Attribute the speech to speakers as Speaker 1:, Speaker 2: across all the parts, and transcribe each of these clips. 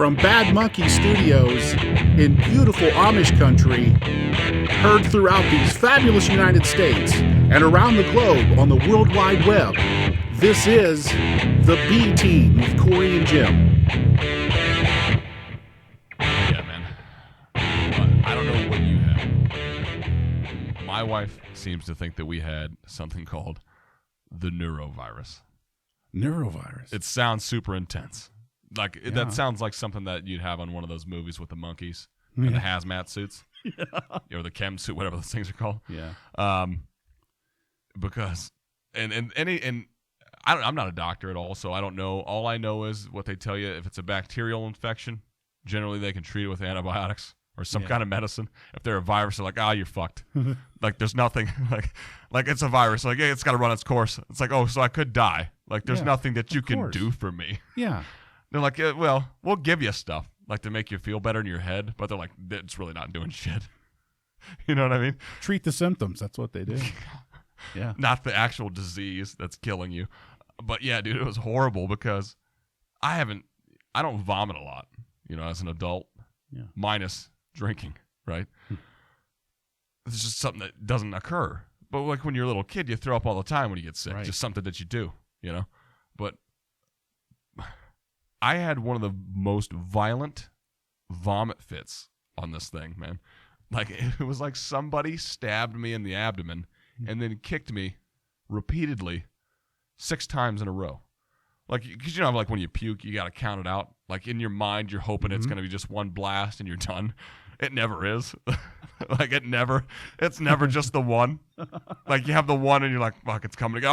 Speaker 1: From Bad Monkey Studios in beautiful Amish country, heard throughout these fabulous United States and around the globe on the World Wide Web, this is The B Team with Cory and Jim.
Speaker 2: Yeah, man. I don't know what you had. My wife seems to think that we had something called the neurovirus.
Speaker 1: Neurovirus?
Speaker 2: It sounds super intense. That sounds like something that you'd have on one of those movies with the monkeys and the hazmat suits. Or the chem suit, whatever those things are called.
Speaker 1: Yeah.
Speaker 2: Because I'm not a doctor at all, so I don't know. All I know is what they tell you. If it's a bacterial infection, generally they can treat it with antibiotics or some kind of medicine. If they're a virus, they're like, you're fucked. Like there's nothing like it's a virus. Like, hey, it's got to run its course. It's like, so I could die. Like there's nothing that you can do for me.
Speaker 1: Yeah.
Speaker 2: They're like, well, we'll give you stuff like to make you feel better in your head, but they're like, it's really not doing shit. You know what I mean?
Speaker 1: Treat the symptoms. That's what they do. Yeah.
Speaker 2: Not the actual disease that's killing you. But yeah, dude, it was horrible because I don't vomit a lot, as an adult, minus drinking, right? It's just something that doesn't occur. But like when you're a little kid, you throw up all the time when you get sick. Right. Just something that you do, But I had one of the most violent vomit fits on this thing, man. Like it was like somebody stabbed me in the abdomen and then kicked me repeatedly 6 times in a row. Like, because like when you puke, you got to count it out. Like in your mind, you're hoping it's going to be just one blast and you're done. It never is. Like it's never just the one. Like you have the one and you're like, fuck, it's coming again.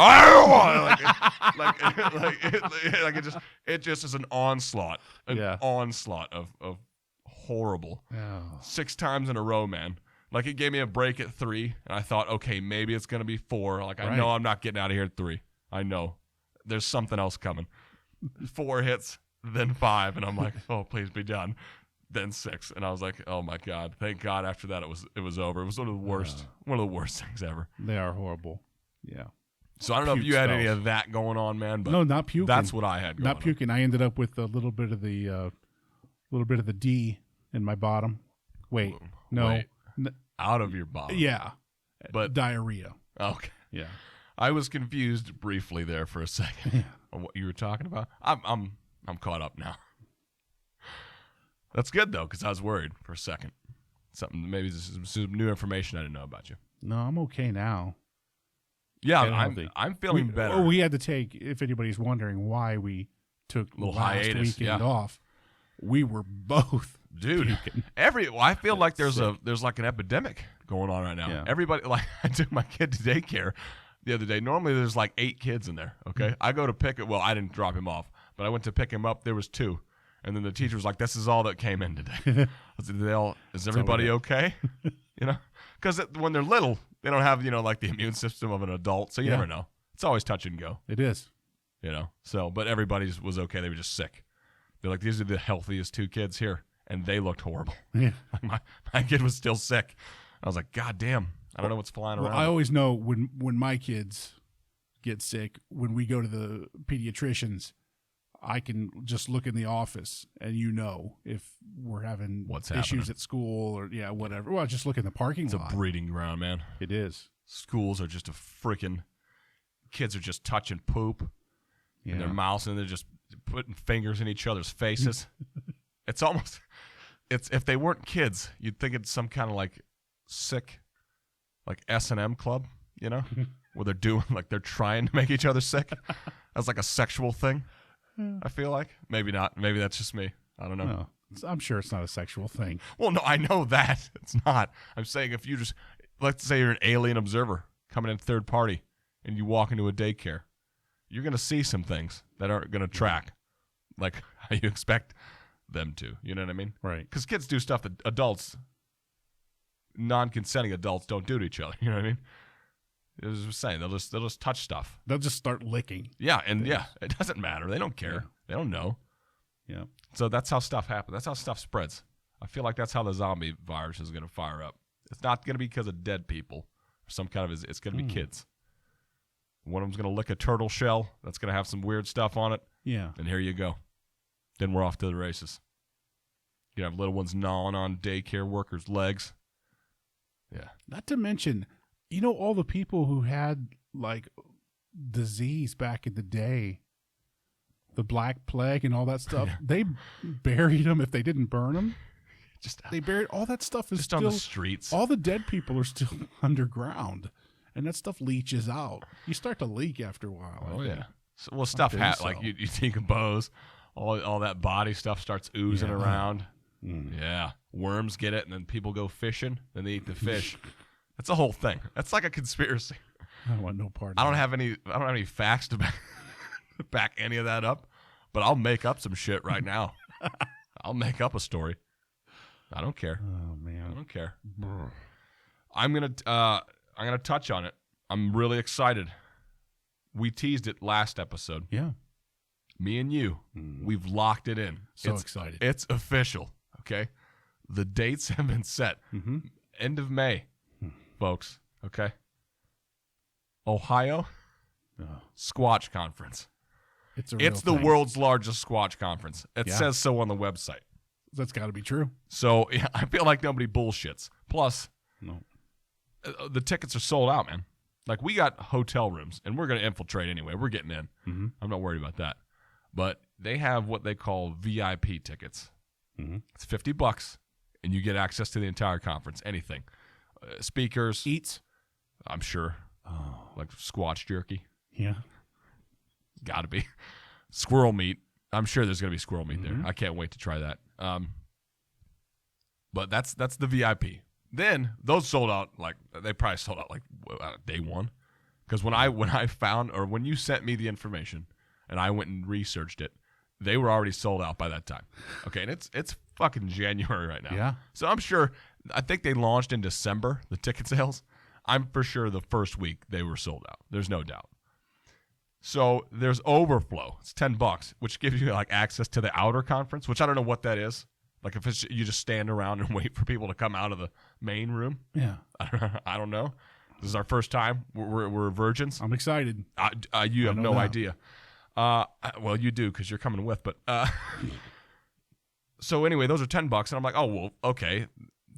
Speaker 2: It just is an onslaught. Onslaught of horrible. Oh. 6 times in a row, man. Like it gave me a break at 3 and I thought, okay, maybe it's going to be 4. Like I know I'm not getting out of here at 3. I know. There's something else coming. 4 hits, then 5, and I'm like, oh, please be done. Then 6, and I was like, oh my God, thank God. After that, it was over. It was one of the worst things ever.
Speaker 1: They are horrible. Yeah.
Speaker 2: So I don't know if you had any of that going on, man. But
Speaker 1: no, not puking.
Speaker 2: That's what I had going on.
Speaker 1: Not puking. I ended up with a little bit of the D in my bottom. Wait, no,
Speaker 2: out of your bottom.
Speaker 1: Yeah,
Speaker 2: but
Speaker 1: diarrhea.
Speaker 2: Okay.
Speaker 1: Yeah.
Speaker 2: I was confused briefly there for a second on what you were talking about. I'm caught up now. That's good though, because I was worried for a second. Maybe this is some new information I didn't know about you.
Speaker 1: No, I'm okay now.
Speaker 2: Yeah, I'm feeling better.
Speaker 1: We had to take, if anybody's wondering why we took
Speaker 2: a little
Speaker 1: last
Speaker 2: hiatus,
Speaker 1: weekend off, we were both puking.
Speaker 2: I feel like there's like an epidemic going on right now. Yeah. Everybody, like I took my kid to daycare the other day. Normally there's like 8 kids in there. Okay, I go to pick it. Well, I didn't drop him off, but I went to pick him up. There was 2. And then the teacher was like, this is all that came in today. I said, is everybody okay? Because when they're little, they don't have, like the immune system of an adult. So you never know. It's always touch and go.
Speaker 1: It is.
Speaker 2: So, but everybody was okay. They were just sick. They're like, these are the healthiest 2 kids here. And they looked horrible. Yeah. Like my kid was still sick. I was like, God damn. I don't know what's flying around.
Speaker 1: I always know when my kids get sick, when we go to the pediatricians, I can just look in the office and if we're having issues at school or whatever. Well, just look in the parking lot.
Speaker 2: It's a breeding ground, man.
Speaker 1: It is.
Speaker 2: Schools are just kids are just touching poop in their mouths and they're just putting fingers in each other's faces. If they weren't kids, you'd think it's some kind of like sick, like S&M club, where they're doing like they're trying to make each other sick. That's like a sexual thing. I feel like. Maybe not. Maybe that's just me. I don't know.
Speaker 1: No, I'm sure it's not a sexual thing.
Speaker 2: Well, no, I know that. It's not. I'm saying if you just, let's say you're an alien observer coming in third party and you walk into a daycare, you're going to see some things that aren't going to track like how you expect them to. You know what I mean?
Speaker 1: Right.
Speaker 2: Because kids do stuff that non-consenting adults don't do to each other. You know what I mean? As I was saying, they'll just touch stuff.
Speaker 1: They'll just start licking.
Speaker 2: Yeah, and it doesn't matter. They don't care. Yeah. They don't know.
Speaker 1: Yeah.
Speaker 2: So that's how stuff happens. That's how stuff spreads. I feel like that's how the zombie virus is going to fire up. It's not going to be because of dead people or some kind of. It's going to be kids. One of them's going to lick a turtle shell. That's going to have some weird stuff on it.
Speaker 1: Yeah.
Speaker 2: And here you go. Then we're off to the races. You have little ones gnawing on daycare workers' legs. Yeah.
Speaker 1: Not to mention, all the people who had like disease back in the day, the Black Plague and all that stuff, they buried them if they didn't burn them. They buried all that stuff is
Speaker 2: just
Speaker 1: still
Speaker 2: on the streets.
Speaker 1: All the dead people are still underground, and that stuff leaches out. You start to leak after a while.
Speaker 2: Oh yeah. So, stuff like you decompose. All that body stuff starts oozing around. Yeah. Worms get it, and then people go fishing, then they eat the fish. That's a whole thing. That's like a conspiracy.
Speaker 1: I don't want no part of
Speaker 2: I don't have any facts to back any of that up, but I'll make up some shit right now. I'll make up a story. I don't care.
Speaker 1: Oh man.
Speaker 2: I don't care. I'm gonna touch on it. I'm really excited. We teased it last episode.
Speaker 1: Yeah.
Speaker 2: Me and you, we've locked it in.
Speaker 1: It's excited.
Speaker 2: It's official. Okay. The dates have been set. End of May, folks. Okay. Ohio, Squatch Conference. It's the world's largest Squatch conference. It says so on the website.
Speaker 1: That's got to be true.
Speaker 2: So I feel like nobody bullshits. Plus, the tickets are sold out, man. Like, we got hotel rooms, and we're going to infiltrate anyway. We're getting in. I'm not worried about that. But they have what they call VIP tickets. It's $50, and you get access to the entire conference. Anything. Speakers.
Speaker 1: Eats.
Speaker 2: I'm sure. Like Squatch jerky.
Speaker 1: Yeah.
Speaker 2: Got to be. Squirrel meat. I'm sure there's going to be squirrel meat there. I can't wait to try that. But that's the VIP. Then those sold out, like, they probably sold out like day one. Because when I found, or when you sent me the information and I went and researched it, they were already sold out by that time. Okay, and it's fucking January right now.
Speaker 1: Yeah.
Speaker 2: So I'm sure, I think they launched in December, the ticket sales. I'm for sure the first week they were sold out. There's no doubt. So there's overflow. It's $10, which gives you like access to the outer conference, which I don't know what that is. Like, if it's you just stand around and wait for people to come out of the main room.
Speaker 1: Yeah.
Speaker 2: I don't know. This is our first time. We're virgins.
Speaker 1: I'm excited.
Speaker 2: You have no idea. Well, you do because you're coming with. But so anyway, those are $10, and I'm like, oh well, okay,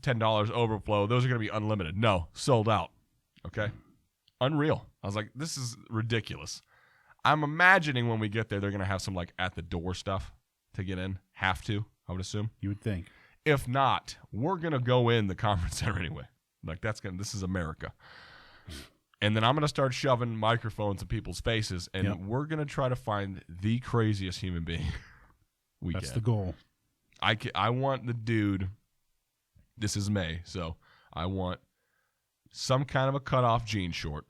Speaker 2: $10 overflow. Those are going to be unlimited. No, sold out. Okay, unreal. I was like, this is ridiculous. I'm imagining when we get there, they're going to have some like at the door stuff to get in. Have to, I would assume.
Speaker 1: You would think.
Speaker 2: If not, we're going to go in the conference center anyway. Like, this is America. And then I'm going to start shoving microphones in people's faces, and we're going to try to find the craziest human being we can.
Speaker 1: That's the goal.
Speaker 2: I want the dude, this is May, so I want some kind of a cutoff jean short,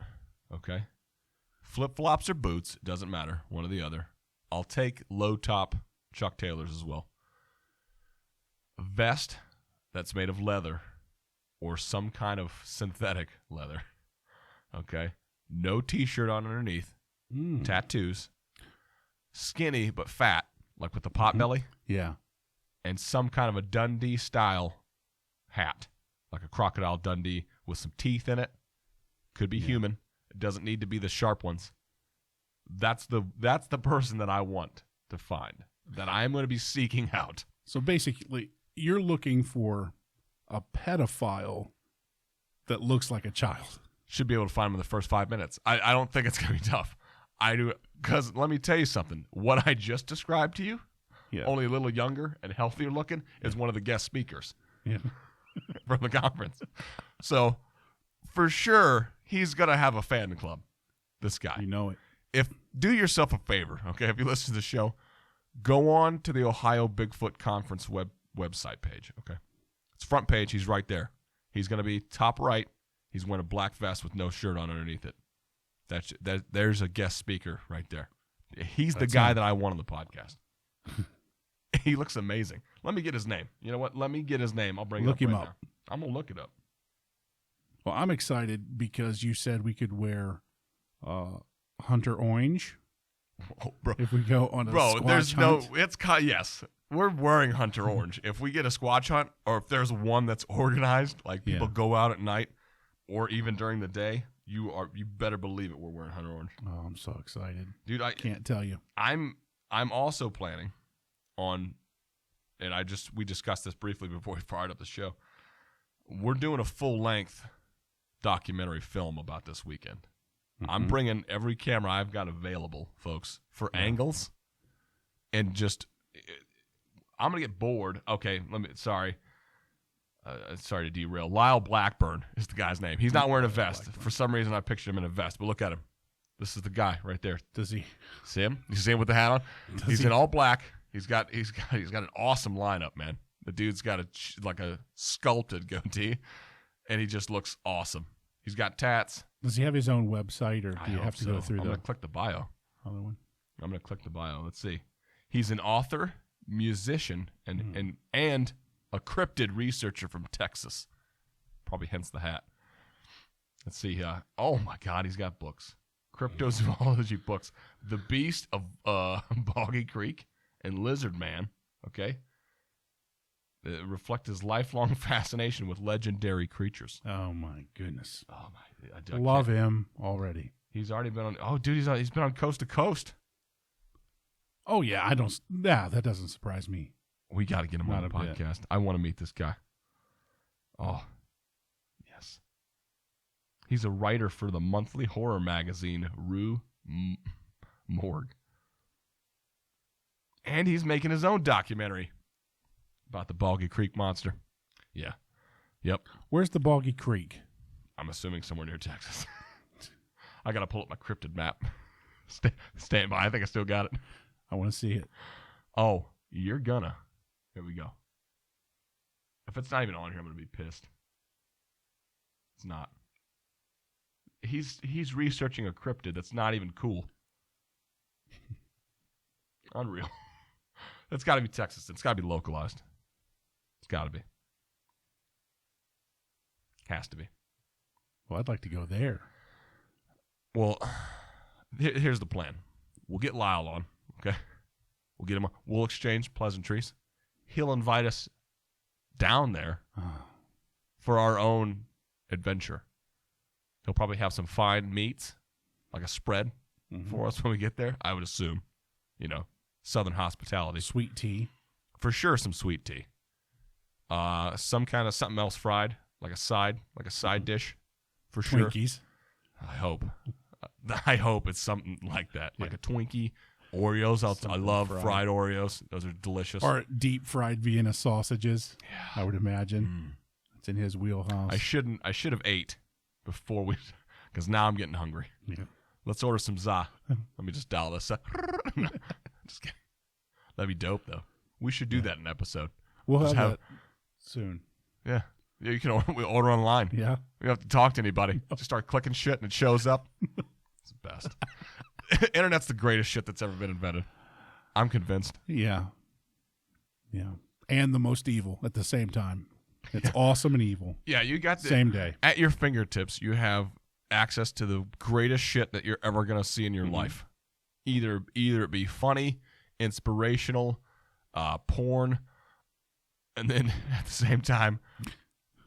Speaker 2: okay? Flip-flops or boots, doesn't matter, one or the other. I'll take low-top Chuck Taylors as well. A vest that's made of leather or some kind of synthetic leather. Okay. No T-shirt on underneath. Tattoos. Skinny but fat, like with the pot belly.
Speaker 1: Yeah.
Speaker 2: And some kind of a Dundee style hat, like a Crocodile Dundee with some teeth in it. Could be human. It doesn't need to be the sharp ones. That's the person that I want to find, that I'm going to be seeking out.
Speaker 1: So basically, you're looking for a pedophile that looks like a child.
Speaker 2: Should be able to find him in the first 5 minutes. I don't think it's going to be tough. I do, because let me tell you something. What I just described to you, only a little younger and healthier looking, is one of the guest speakers from the conference. So for sure, he's going to have a fan club, this guy.
Speaker 1: You know it.
Speaker 2: Do yourself a favor, okay? If you listen to the show, go on to the Ohio Bigfoot Conference website page, okay? It's front page. He's right there. He's going to be top right. He's wearing a black vest with no shirt on underneath it. There's a guest speaker right there. He's the guy that I want on the podcast. He looks amazing. Let me get his name. You know what? Let me get his name. I'll bring it up. Look him up. I'm going to look it up.
Speaker 1: Well, I'm excited because you said we could wear Hunter Orange.
Speaker 2: Oh, bro.
Speaker 1: If we go on a Squatch
Speaker 2: there's
Speaker 1: hunt.
Speaker 2: Yes. We're wearing Hunter Orange. If we get a Squatch hunt, or if there's one that's organized, like people go out at night or even during the day, you better believe it, we're wearing Hunter Orange.
Speaker 1: Oh, I'm so excited.
Speaker 2: Dude, I
Speaker 1: can't tell you.
Speaker 2: I'm also planning on and we discussed this briefly before we fired up the show. We're doing a full-length documentary film about this weekend. Mm-hmm. I'm bringing every camera I've got available, folks, for angles, and just I'm gonna get bored. Okay, sorry to derail. Lyle Blackburn is the guy's name. He's not wearing a vest. For some reason, I pictured him in a vest, but look at him. This is the guy right there.
Speaker 1: Does he
Speaker 2: see him? You see him with the hat on? He's in all black. He's got an awesome lineup, man. The dude's got a sculpted goatee, and he just looks awesome. He's got tats.
Speaker 1: Does he have his own website, or do you have to go through
Speaker 2: I'm going to click the bio.
Speaker 1: Other one?
Speaker 2: I'm going to click the bio. Let's see. He's an author, musician, and a cryptid researcher from Texas. Probably hence the hat. Let's see. Oh, my God, he's got books. Cryptozoology books. The Beast of Boggy Creek and Lizard Man. Okay. Reflect his lifelong fascination with legendary creatures.
Speaker 1: Oh my goodness!
Speaker 2: Oh my, I
Speaker 1: love him already.
Speaker 2: He's already been on. Oh, dude, he's been on Coast to Coast.
Speaker 1: Oh yeah, I don't. Yeah, that doesn't surprise me.
Speaker 2: We got to get him on the podcast. I want to meet this guy. Oh, yes. He's a writer for the monthly horror magazine Rue Morgue, and he's making his own documentary about the Boggy Creek monster. Yeah. Yep.
Speaker 1: Where's the Boggy Creek?
Speaker 2: I'm assuming somewhere near Texas. I got to pull up my cryptid map. Stand by. I think I still got it.
Speaker 1: I want to see it.
Speaker 2: Oh, you're gonna. Here we go. If it's not even on here, I'm going to be pissed. It's not. He's researching a cryptid that's not even cool. Unreal. That's got to be Texas. It's got to be localized. It's got to be. Has to be.
Speaker 1: Well, I'd like to go there.
Speaker 2: Well, here's the plan. We'll get Lyle on, okay? We'll get him on. We'll exchange pleasantries. He'll invite us down there for our own adventure. He'll probably have some fine meats, like a spread for us when we get there, I would assume. You know, Southern hospitality.
Speaker 1: Sweet tea.
Speaker 2: For sure, some sweet tea. Some kind of something else fried, like a side dish, for sure.
Speaker 1: Twinkies.
Speaker 2: I hope it's something like that, like a Twinkie, Oreos. I love fried Oreos. Those are delicious.
Speaker 1: Or deep fried Vienna sausages. Yeah. I would imagine it's in his wheelhouse.
Speaker 2: I should have ate before because now I'm getting hungry.
Speaker 1: Yeah.
Speaker 2: Let's order some za. Let me just dial this up. Just kidding. That'd be dope, though. We should do that in an episode.
Speaker 1: We'll have that soon.
Speaker 2: Yeah. You can order online.
Speaker 1: Yeah.
Speaker 2: We don't have to talk to anybody. Just start clicking shit and it shows up. It's the best. Internet's the greatest shit that's ever been invented. I'm convinced.
Speaker 1: Yeah. Yeah. And the most evil at the same time. It's awesome and evil.
Speaker 2: Yeah, you got
Speaker 1: same day.
Speaker 2: At your fingertips, you have access to the greatest shit that you're ever going to see in your life. Either it be funny, inspirational, porn, and then at the same time,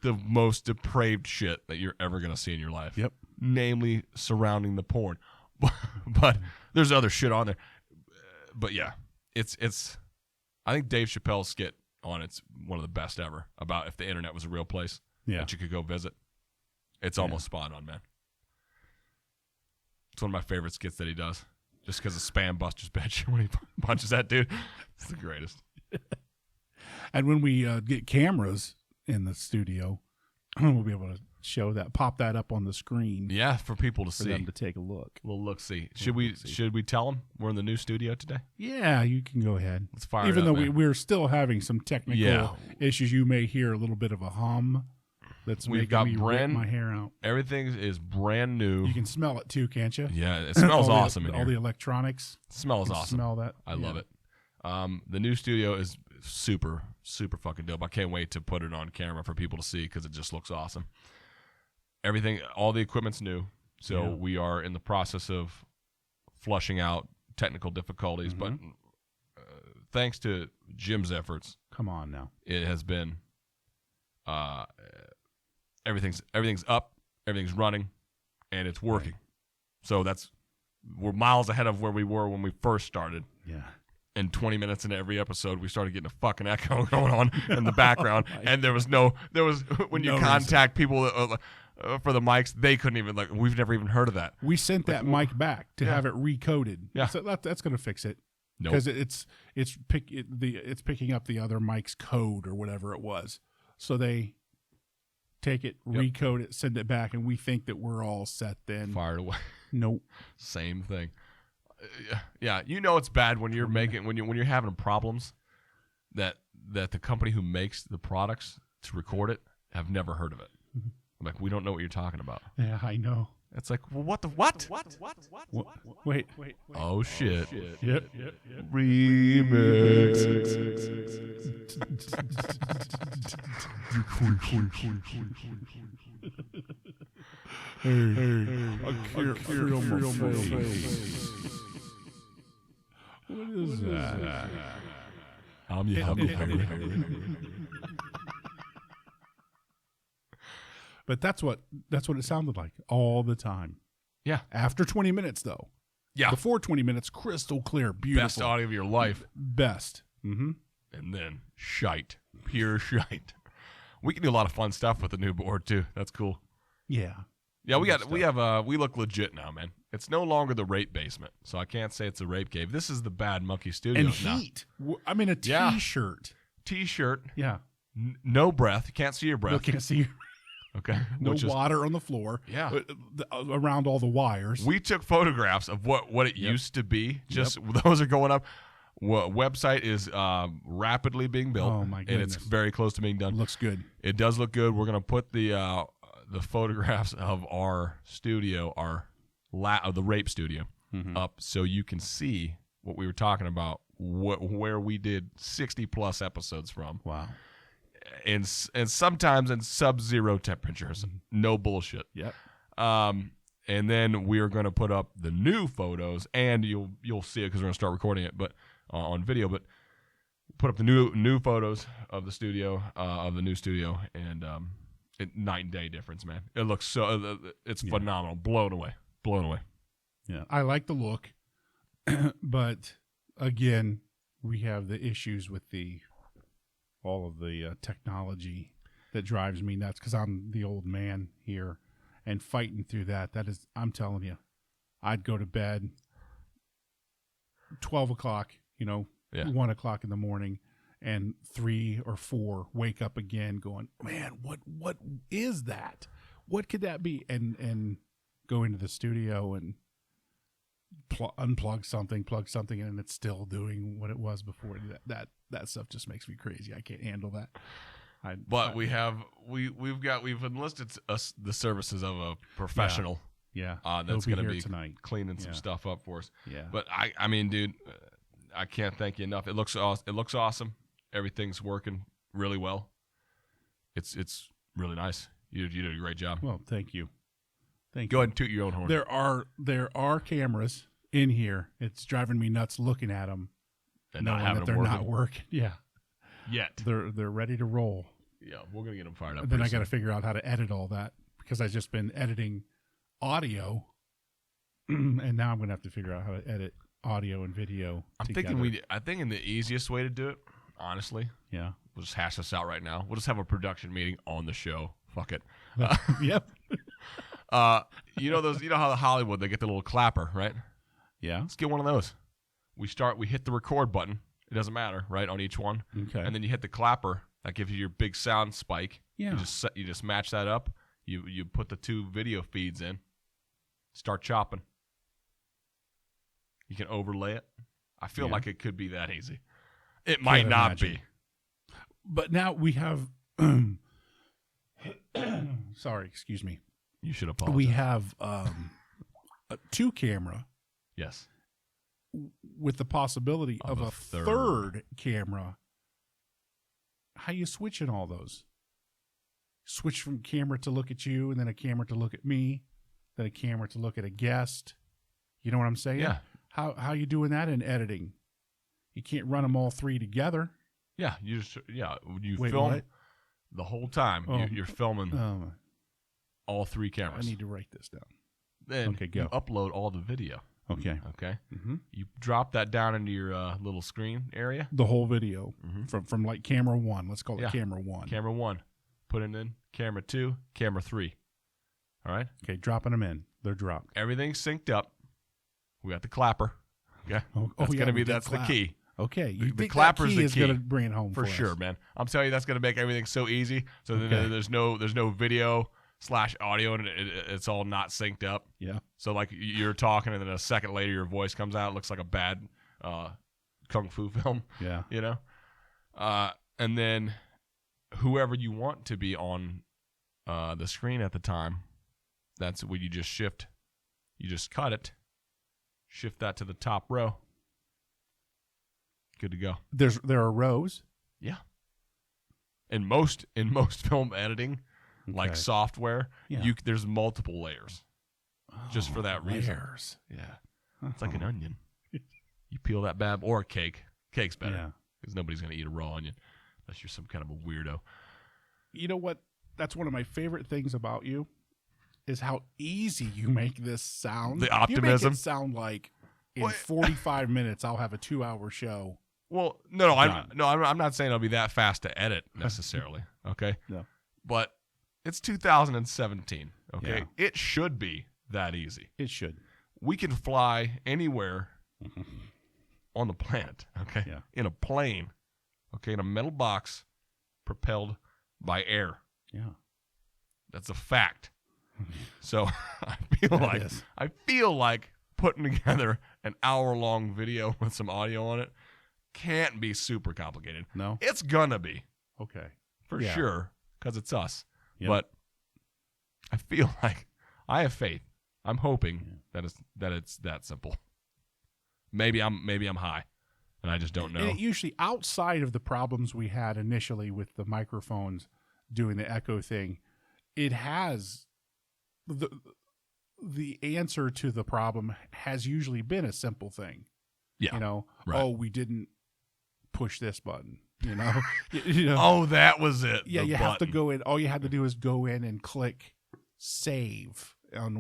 Speaker 2: the most depraved shit that you're ever going to see in your life.
Speaker 1: Yep.
Speaker 2: Namely, surrounding the porn. But there's other shit on there. But yeah, it's. I think Dave Chappelle's skit on it's one of the best ever about if the internet was a real place that you could go visit. It's almost spot on, man. It's one of my favorite skits that he does. Just because of Spam Buster's bitch when he punches that dude. It's the greatest.
Speaker 1: And when we get cameras in the studio, we'll be able to show that, pop that up on the screen.
Speaker 2: Yeah, for people to see.
Speaker 1: For them to take a look.
Speaker 2: A little look-see. Should we tell them we're in the new studio today?
Speaker 1: Yeah, you can go ahead.
Speaker 2: Let's fire
Speaker 1: Even
Speaker 2: it up,
Speaker 1: though we're still having some technical issues, you may hear a little bit of a hum. We've got me rip my hair out.
Speaker 2: Everything is brand new.
Speaker 1: You can smell it too, can't you?
Speaker 2: Yeah, it smells awesome in here.
Speaker 1: All the electronics.
Speaker 2: It smells awesome.
Speaker 1: Smell that.
Speaker 2: I love it. The new studio is super, super fucking dope. I can't wait to put it on camera for people to see because it just looks awesome. Everything, all the equipment's new. So we are in the process of flushing out technical difficulties. But thanks to Jim's efforts.
Speaker 1: Come on now.
Speaker 2: It has been... Everything's up, everything's running, and it's working. Right. So we're miles ahead of where we were when we first started.
Speaker 1: Yeah.
Speaker 2: And 20 minutes into every episode, we started getting a fucking echo going on in the background. And there was when you contact people for the mics, they couldn't even, we've never even heard of that.
Speaker 1: We sent that mic back to have it recoded.
Speaker 2: Yeah.
Speaker 1: So that's going to fix it.
Speaker 2: Nope.
Speaker 1: Because it's picking up the other mic's code or whatever it was. So they take it, recode it, send it back, and we think that we're all set then.
Speaker 2: Fired away.
Speaker 1: Nope.
Speaker 2: Same thing. Yeah, it's bad when you're when you're having problems that the company who makes the products to record it have never heard of it. I'm like, we don't know what you're talking about.
Speaker 1: Yeah, I know.
Speaker 2: It's like, well, what the what?
Speaker 1: Wait.
Speaker 2: Oh shit.
Speaker 1: Yep.
Speaker 2: Remix.
Speaker 1: What is that? But that's what it sounded like all the time.
Speaker 2: Yeah.
Speaker 1: After 20 minutes, though.
Speaker 2: Yeah.
Speaker 1: Before 20 minutes, crystal clear, beautiful.
Speaker 2: Best audio of your life.
Speaker 1: Best. Mm-hmm.
Speaker 2: And then shite. Pure shite. We can do a lot of fun stuff with the new board, too. That's cool.
Speaker 1: Yeah.
Speaker 2: Yeah, we look legit now, man. It's no longer the rape basement, so I can't say it's a rape cave. This is the Bad Monkey Studio.
Speaker 1: And heat. I mean, a T-shirt.
Speaker 2: T-shirt.
Speaker 1: Yeah.
Speaker 2: No breath. You can't see your breath.
Speaker 1: You can't see.
Speaker 2: Okay.
Speaker 1: No water on the floor.
Speaker 2: Yeah.
Speaker 1: Around all the wires.
Speaker 2: We took photographs of what it used to be. Just those are going up. Website is rapidly being built.
Speaker 1: Oh, my goodness.
Speaker 2: And it's very close to being done.
Speaker 1: Looks good.
Speaker 2: It does look good. We're going to put the photographs of our studio, of the rape studio, up so you can see what we were talking about, where we did 60-plus episodes from.
Speaker 1: Wow.
Speaker 2: And sometimes in sub-zero temperatures. No bullshit.
Speaker 1: Yep.
Speaker 2: And then we are going to put up the new photos, and you'll see it because we're going to start recording it, but on video. But put up the new photos of the studio, of the new studio, and night and day difference, man. It looks it's phenomenal. Blown away.
Speaker 1: Yeah, I like the look, but again, we have the issues with all of the technology that drives me nuts because I'm the old man here, and fighting through that is, I'm telling you, I'd go to bed 12 o'clock, 1 o'clock in the morning, and 3 or 4 wake up again going, man, what is that? What could that be? And go into the studio and unplug something, plug something in, and it's still doing what it was before. That stuff just makes me crazy. I can't handle that. We've
Speaker 2: enlisted the services of a professional.
Speaker 1: Yeah.
Speaker 2: That's going to be
Speaker 1: tonight,
Speaker 2: cleaning some stuff up for us.
Speaker 1: Yeah.
Speaker 2: But I mean, dude, I can't thank you enough. It looks awesome. Everything's working really well. It's really nice. You did a great job.
Speaker 1: Well, thank you.
Speaker 2: Go ahead and toot your own horn.
Speaker 1: There are cameras in here. It's driving me nuts looking at them
Speaker 2: and
Speaker 1: knowing that they're not working. Yeah.
Speaker 2: Yet.
Speaker 1: They're ready to roll.
Speaker 2: Yeah, we're going to get them fired up.
Speaker 1: Then I got to figure out how to edit all that because I've just been editing audio, and now I'm going to have to figure out how to edit audio and video together.
Speaker 2: I think the easiest way to do it, honestly.
Speaker 1: Yeah.
Speaker 2: We'll just hash this out right now. We'll just have a production meeting on the show. Fuck it.
Speaker 1: Yep.
Speaker 2: You know how the Hollywood, they get the little clapper, right?
Speaker 1: Yeah.
Speaker 2: Let's get one of those. We hit the record button. It doesn't matter, right, on each one.
Speaker 1: Okay.
Speaker 2: And then you hit the clapper. That gives you your big sound spike.
Speaker 1: Yeah.
Speaker 2: You just match that up. You put the 2 video feeds in. Start chopping. You can overlay it. I feel like it could be that easy. It might not be.
Speaker 1: But now we have sorry, excuse me.
Speaker 2: You should apologize.
Speaker 1: We have a 2 camera.
Speaker 2: Yes.
Speaker 1: With the possibility of a third camera. How you switching all those? Switch from camera to look at you, and then a camera to look at me, then a camera to look at a guest. You know what I'm saying?
Speaker 2: Yeah.
Speaker 1: How you doing that in editing? You can't run them all 3 together.
Speaker 2: Yeah, you
Speaker 1: Wait,
Speaker 2: film
Speaker 1: what?
Speaker 2: the whole time. You're filming all 3 cameras.
Speaker 1: I need to write this down.
Speaker 2: Then
Speaker 1: okay, go.
Speaker 2: you upload all the video.
Speaker 1: Okay.
Speaker 2: Okay.
Speaker 1: Mm-hmm.
Speaker 2: You drop that down into your little screen area.
Speaker 1: The whole video from like camera 1. Let's call it camera 1.
Speaker 2: Camera 1. Put it in. Camera 2. Camera 3. All right.
Speaker 1: Okay. Dropping them in. They're dropped.
Speaker 2: Everything's synced up. We got the clapper. Okay. That's the key.
Speaker 1: Okay.
Speaker 2: The clapper's the key.
Speaker 1: Is going to bring it home
Speaker 2: for sure,
Speaker 1: us.
Speaker 2: man. I'm telling you, that's going to make everything so easy. So then there's no video / audio, and it's all not synced up.
Speaker 1: Yeah.
Speaker 2: So like you're talking, and then a second later your voice comes out. It looks like a bad kung fu film.
Speaker 1: Yeah.
Speaker 2: You know. And then whoever you want to be on the screen at the time, that's when you just shift. You just cut it. Shift that to the top row. Good to go.
Speaker 1: There are rows.
Speaker 2: Yeah. In most film editing, like software, there's multiple layers, just for that reason.
Speaker 1: Layers.
Speaker 2: Yeah. It's like an onion. You peel that or a cake. Cake's better because nobody's gonna eat a raw onion unless you're some kind of a weirdo.
Speaker 1: You know what? That's one of my favorite things about you. Is how easy you make this sound.
Speaker 2: The optimism.
Speaker 1: You make it sound like in 45 minutes I'll have a 2-hour show.
Speaker 2: Well, no, I'm not saying it'll be that fast to edit necessarily. Okay.
Speaker 1: No.
Speaker 2: But it's 2017. Okay.
Speaker 1: Yeah.
Speaker 2: It should be that easy.
Speaker 1: It should.
Speaker 2: We can fly anywhere on the planet. Okay.
Speaker 1: Yeah.
Speaker 2: In a plane. Okay. In a metal box, propelled by air.
Speaker 1: Yeah.
Speaker 2: That's a fact. So I feel like putting together an hour-long video with some audio on it can't be super complicated.
Speaker 1: No,
Speaker 2: it's gonna be
Speaker 1: for
Speaker 2: sure because it's us.
Speaker 1: Yep.
Speaker 2: But I feel like I have faith. I'm hoping that it's that simple. Maybe I'm high, and I just don't know.
Speaker 1: And it usually, outside of the problems we had initially with the microphones doing the echo thing, it has. The answer to the problem has usually been a simple thing.
Speaker 2: Yeah.
Speaker 1: You know,
Speaker 2: right.
Speaker 1: We didn't push this button, you know.
Speaker 2: Oh, that was it.
Speaker 1: Yeah, you have to go in. All you had to do is go in and click save on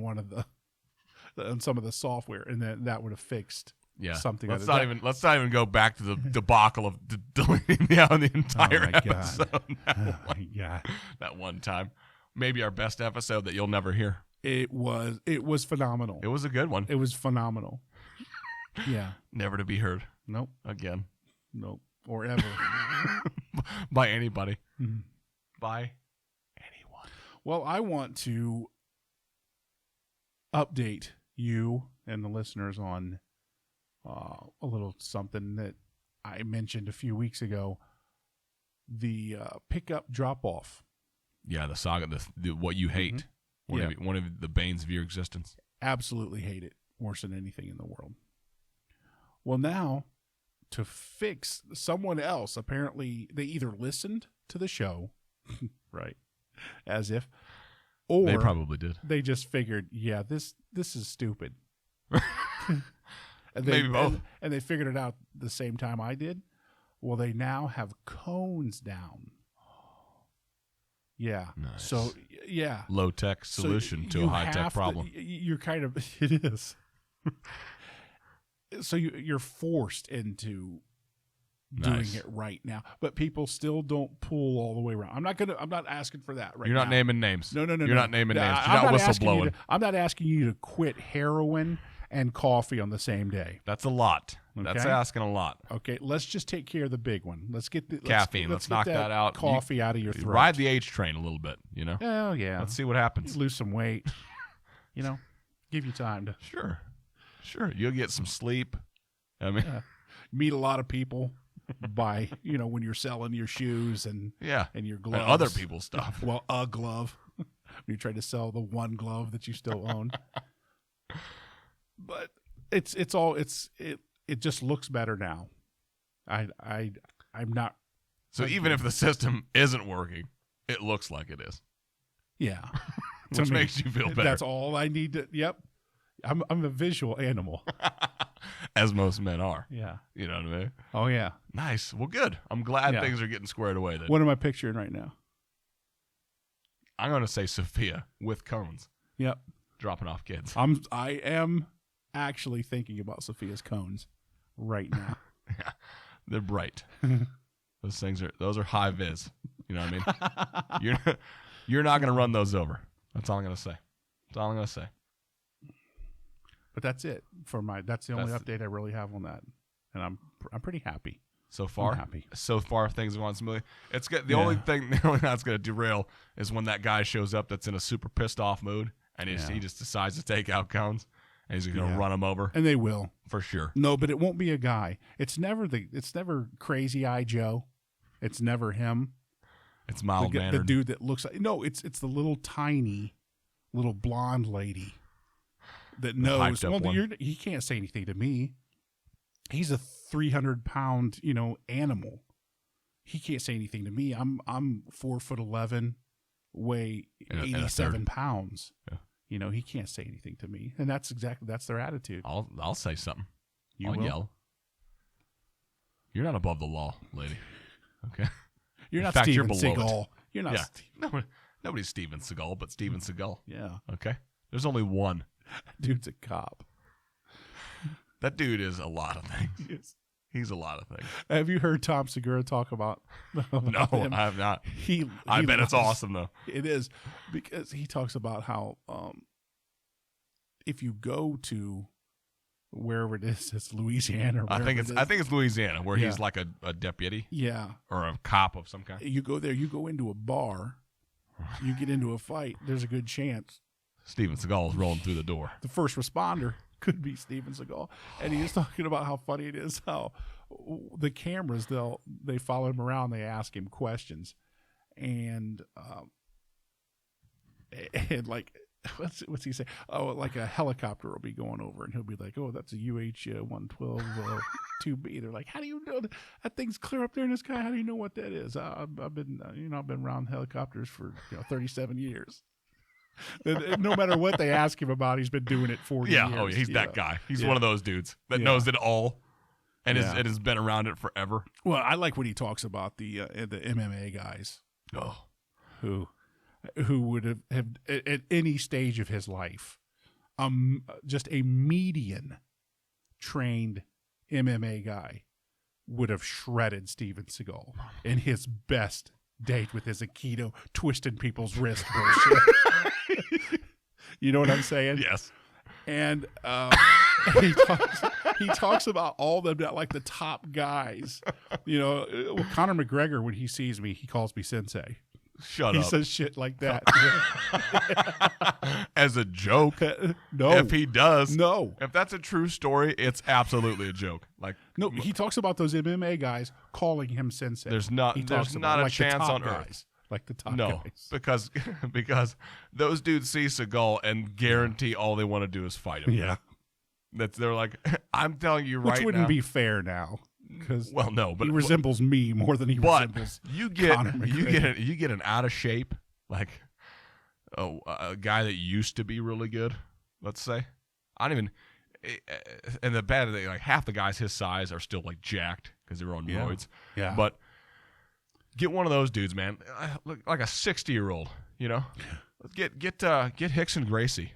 Speaker 1: on some of the software, and then that would have fixed something.
Speaker 2: Let's not even go back to the debacle of deleting the entire episode.
Speaker 1: Oh my God.
Speaker 2: That one time. Maybe our best episode that you'll never hear.
Speaker 1: It was phenomenal.
Speaker 2: It was a good one.
Speaker 1: It was phenomenal. Yeah.
Speaker 2: Never to be heard.
Speaker 1: Nope.
Speaker 2: Again.
Speaker 1: Nope. Or ever.
Speaker 2: By anybody.
Speaker 1: Mm-hmm.
Speaker 2: By anyone.
Speaker 1: Well, I want to update you and the listeners on a little something that I mentioned a few weeks ago. The pickup drop-off.
Speaker 2: Yeah, the saga, the what you hate.
Speaker 1: Mm-hmm.
Speaker 2: One of the banes of your existence.
Speaker 1: Absolutely hate it. Worse than anything in the world. Well, now, to fix someone else, apparently they either listened to the show, right, as if, or
Speaker 2: they probably did.
Speaker 1: They just figured, this is stupid.
Speaker 2: Maybe both.
Speaker 1: And they figured it out the same time I did. Well, they now have cones down. Yeah.
Speaker 2: Nice.
Speaker 1: So, yeah.
Speaker 2: Low-tech solution to a high-tech problem.
Speaker 1: You're kind of, it is. So you're forced into doing it right now, but people still don't pull all the way around. I'm not asking for that right now.
Speaker 2: You're not naming names.
Speaker 1: No.
Speaker 2: You're not naming names. You're not whistleblowing.
Speaker 1: I'm not asking you to quit heroin and coffee on the same day.
Speaker 2: That's a lot.
Speaker 1: Okay?
Speaker 2: That's asking a lot.
Speaker 1: Okay, let's just take care of the big one. Let's get the
Speaker 2: caffeine. Let's knock that out.
Speaker 1: Coffee out of your throat.
Speaker 2: Ride the H train a little bit, you know?
Speaker 1: Oh, yeah.
Speaker 2: Let's see what happens.
Speaker 1: Lose some weight. Give you time to.
Speaker 2: Sure. You'll get some sleep. I mean,
Speaker 1: meet a lot of people by, when you're selling your shoes and your gloves.
Speaker 2: And other people's stuff.
Speaker 1: Well, a glove. When you try to sell the one glove that you still own. But it just looks better now. I'm not.
Speaker 2: So even if the system isn't working, it looks like it is.
Speaker 1: Yeah.
Speaker 2: Which makes you feel better.
Speaker 1: That's all I need to. Yep. I'm a visual animal.
Speaker 2: As most men are.
Speaker 1: Yeah.
Speaker 2: You know what I mean?
Speaker 1: Oh, yeah.
Speaker 2: Nice. Well, good. I'm glad things are getting squared away then.
Speaker 1: What am I picturing right now?
Speaker 2: I'm going to say Sophia with cones.
Speaker 1: Yep.
Speaker 2: Dropping off kids.
Speaker 1: I am actually thinking about Sophia's cones right now.
Speaker 2: Yeah, they're bright. Those are high vis. You know what I mean? You're not gonna run those over. That's all I'm gonna say. That's all I'm gonna say.
Speaker 1: But that's it for that's the only update I really have on that, and I'm pretty happy.
Speaker 2: So far,
Speaker 1: I'm happy.
Speaker 2: So far, things have gone smoothly. It's good. The only thing that's going to derail is when that guy shows up that's in a super pissed off mood, and he just decides to take out cones, and he's going to run him over.
Speaker 1: And they will
Speaker 2: for sure.
Speaker 1: No, but it won't be a guy. It's never Crazy Eye Joe. It's never him.
Speaker 2: It's mild mannered.
Speaker 1: The dude that looks like it's the little tiny, little blonde lady that knows. Well, he can't say anything to me. He's a 300-pound, animal. He can't say anything to me. I'm 4'11", weigh 87 pounds. Yeah. He can't say anything to me, and that's their attitude.
Speaker 2: I'll say something. I'll
Speaker 1: will?
Speaker 2: yell. You're not above the law, lady. Okay.
Speaker 1: You're not Steven Seagal. You're not.
Speaker 2: Yeah. Nobody's Steven Seagal, but Steven Seagal.
Speaker 1: Yeah.
Speaker 2: Okay. There's only one.
Speaker 1: Dude's a cop.
Speaker 2: That dude is a lot of things.
Speaker 1: Yes.
Speaker 2: He's a lot of things.
Speaker 1: Have you heard Tom Segura talk about
Speaker 2: No,
Speaker 1: him?
Speaker 2: I have not.
Speaker 1: I
Speaker 2: bet it's awesome, though.
Speaker 1: It is, because he talks about how if you go to wherever it is, it's Louisiana.
Speaker 2: I think it's Louisiana, where he's like a deputy.
Speaker 1: Yeah.
Speaker 2: Or a cop of some kind.
Speaker 1: You go there, you go into a bar, you get into a fight, there's a good chance
Speaker 2: Steven Seagal is rolling through the door.
Speaker 1: The first responder could be Steven Seagal. And he was talking about how funny it is how the cameras, they follow him around, they ask him questions. And like, what's he say? Oh, like a helicopter will be going over, and he'll be like, "Oh, that's a UH-112 2B." They're like, "How do you know that thing's clear up there in the sky? How do you know what that is?" I've been around helicopters for 37 years. No matter what they ask him about, he's been doing it 40 years.
Speaker 2: Oh, he's that guy. He's one of those dudes that knows it all, and has been around it forever.
Speaker 1: Well, I like when he talks about the MMA guys.
Speaker 2: Oh,
Speaker 1: who would have at any stage of his life, just a median trained MMA guy would have shredded Steven Seagal in his best date with his Aikido, twisting people's wrists bullshit. You know what I'm saying?
Speaker 2: Yes.
Speaker 1: And he talks about all the like the top guys. Conor McGregor, when he sees me, he calls me sensei.
Speaker 2: Shut up.
Speaker 1: He says shit like that.
Speaker 2: As a joke?
Speaker 1: No.
Speaker 2: If he does.
Speaker 1: No.
Speaker 2: If that's a true story, it's absolutely a joke.
Speaker 1: No, he talks about those MMA guys calling him sensei.
Speaker 2: There's not a chance on earth.
Speaker 1: Like the top guys.
Speaker 2: because those dudes see Seagal and guarantee all they want to do is fight him.
Speaker 1: Yeah.
Speaker 2: They're like, I'm telling you right now.
Speaker 1: Which wouldn't be fair now.
Speaker 2: But
Speaker 1: he resembles me more than he resembles
Speaker 2: you get an out of shape, like a guy that used to be really good, let's say. I don't even, and the bad thing, like half the guys his size are still like jacked because they were on roids.
Speaker 1: Yeah.
Speaker 2: But get one of those dudes, man, like a 60-year-old, get Hickson Gracie,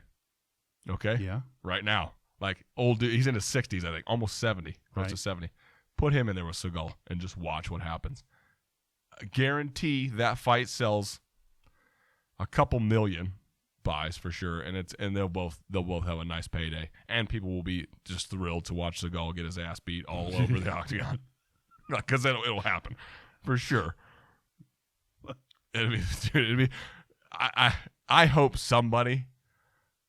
Speaker 2: okay?
Speaker 1: Yeah.
Speaker 2: Right now, like old dude, he's in his 60s, I think, almost 70, close to 70. Put him in there with Seagal and just watch what happens. I guarantee that fight sells a couple million buys for sure, and they'll both have a nice payday, and people will be just thrilled to watch Seagal get his ass beat all over the octagon, because it'll happen for sure. It'd be. I hope somebody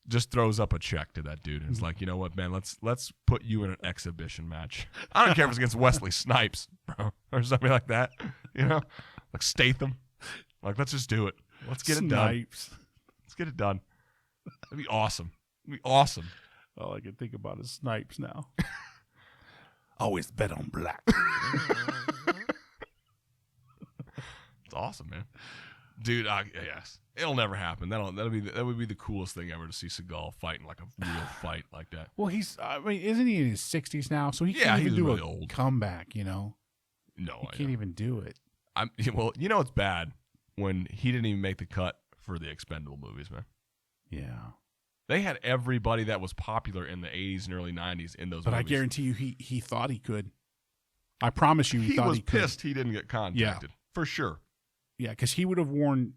Speaker 2: just throws up a check to that dude and is like, you know what, man, let's put you in an exhibition match. I don't care if it's against Wesley Snipes, bro, or something like that. Like Statham. Like, let's just do it. Let's get it done. Let's get it done. That'd be awesome. It'd be awesome.
Speaker 1: All I can think about is Snipes now. Always bet on black.
Speaker 2: It's awesome, man. Dude, yes, it'll never happen. That would be the coolest thing ever to see Seagal fighting like a real fight like that.
Speaker 1: Well, isn't he in his 60s now? So he can't even do
Speaker 2: really
Speaker 1: a
Speaker 2: old
Speaker 1: comeback.
Speaker 2: No,
Speaker 1: he can't even do it.
Speaker 2: It's bad when he didn't even make the cut for the Expendable movies, man.
Speaker 1: Yeah,
Speaker 2: They had everybody that was popular in the 80s and early 90s in those
Speaker 1: But
Speaker 2: movies.
Speaker 1: I guarantee you he thought he could. I promise you he thought he could.
Speaker 2: He was pissed he didn't get contacted. For sure.
Speaker 1: Yeah, because he would have worn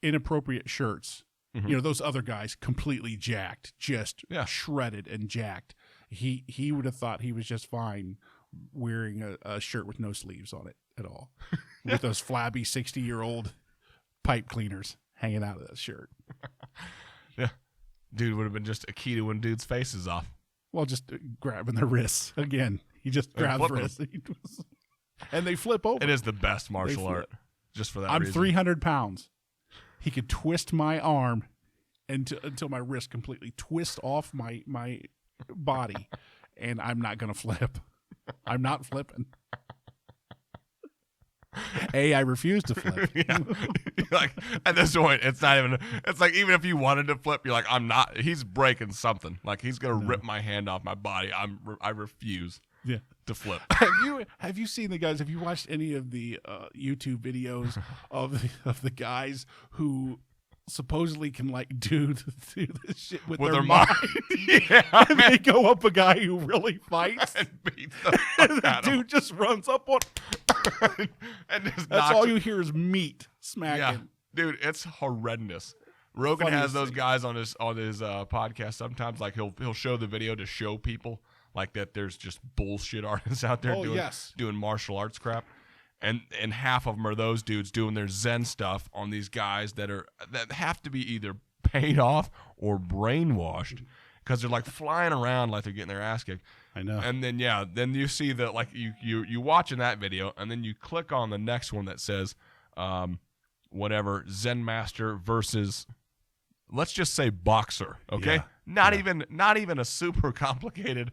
Speaker 1: inappropriate shirts.
Speaker 2: Mhm.
Speaker 1: You know, those other guys completely jacked, just shredded and jacked. He would have thought he was just fine wearing a shirt with no sleeves on it at all. With those flabby 60-year-old pipe cleaners hanging out of that shirt.
Speaker 2: Yeah. Dude would have been just a key to when dudes' faces off.
Speaker 1: Well, just grabbing their wrists. Again, he just grabs wrists. And they flip over.
Speaker 2: It is the best martial art. Just for that
Speaker 1: I'm
Speaker 2: reason.
Speaker 1: 300 pounds. He could twist my arm until my wrist completely twists off my body, and I'm not going to flip. I'm not flipping. I refuse to flip.
Speaker 2: Yeah. Like, at this point, it's not even, it's like, even if you wanted to flip, you're like, I'm not, he's breaking something. Like, he's going to rip my hand off my body. I refuse to flip.
Speaker 1: Have you seen the guys, have you watched any of the YouTube videos of the guys who supposedly can like do this shit with their mind?
Speaker 2: Yeah,
Speaker 1: and they go up a guy who really fights
Speaker 2: and beats the fuck out of him.
Speaker 1: Dude just runs up on
Speaker 2: and just
Speaker 1: that's all you hear is meat smacking.
Speaker 2: Yeah, dude, it's horrendous. Rogan has those guys on his podcast sometimes. Like he'll show the video to show people like that there's just bullshit artists out there doing martial arts crap. And half of them are those dudes doing their Zen stuff on these guys that have to be either paid off or brainwashed because they're like flying around like they're getting their ass kicked.
Speaker 1: I know.
Speaker 2: And then then you see that like you watching that video and then you click on the next one that says whatever Zen master versus, let's just say, boxer. Okay, not even a super complicated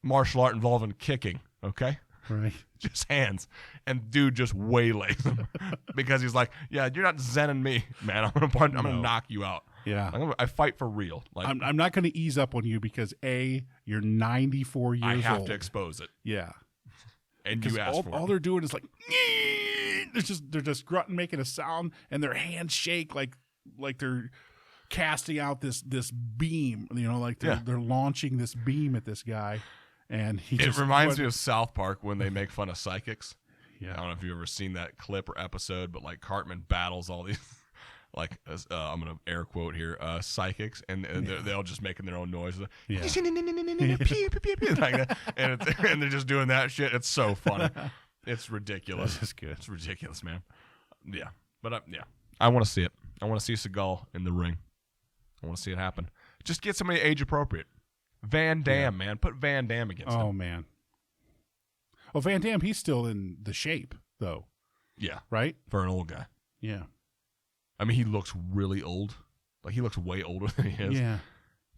Speaker 2: martial art involving kicking. Okay.
Speaker 1: Right.
Speaker 2: Just hands. And dude just waylays him because he's like, yeah, you're not zenning me, man. I'm gonna knock you out.
Speaker 1: Yeah.
Speaker 2: I fight for real. Like,
Speaker 1: I'm not going to ease up on you because you're 94 years old.
Speaker 2: I have to expose it.
Speaker 1: Yeah.
Speaker 2: And you asked for it.
Speaker 1: All they're doing is like, they're just grunting, making a sound, and their hands shake like they're casting out this beam. You know, like they're launching this beam at this guy. And it reminds
Speaker 2: me of South Park when they make fun of psychics.
Speaker 1: Yeah.
Speaker 2: I don't know if you've ever seen that clip or episode, but like Cartman battles all these, like I'm gonna air quote here, psychics, and they're all just making their own noises, like that, and they're just doing that shit. It's so funny. It's ridiculous.
Speaker 1: It's good.
Speaker 2: It's ridiculous, man. Yeah, but I want to see it. I want to see Seagal in the ring. I want to see it happen. Just get somebody age appropriate. Van Damme, man. Put Van Damme against him.
Speaker 1: Oh, man. Well, Van Damme, he's still in the shape, though.
Speaker 2: Yeah.
Speaker 1: Right?
Speaker 2: For an old guy.
Speaker 1: Yeah.
Speaker 2: I mean, he looks really old. Like, he looks way older than he is.
Speaker 1: Yeah.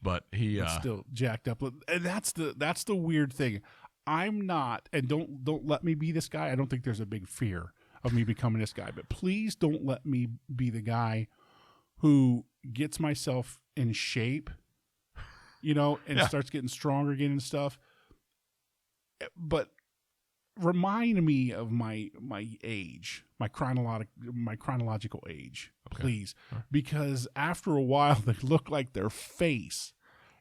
Speaker 2: But he's
Speaker 1: still jacked up. And that's the weird thing. I'm not, and don't let me be this guy. I don't think there's a big fear of me becoming this guy. But please don't let me be the guy who gets myself in shape, you know, and starts getting stronger again and stuff. But remind me of my age, my chronological age, please. Because after a while, they look like their face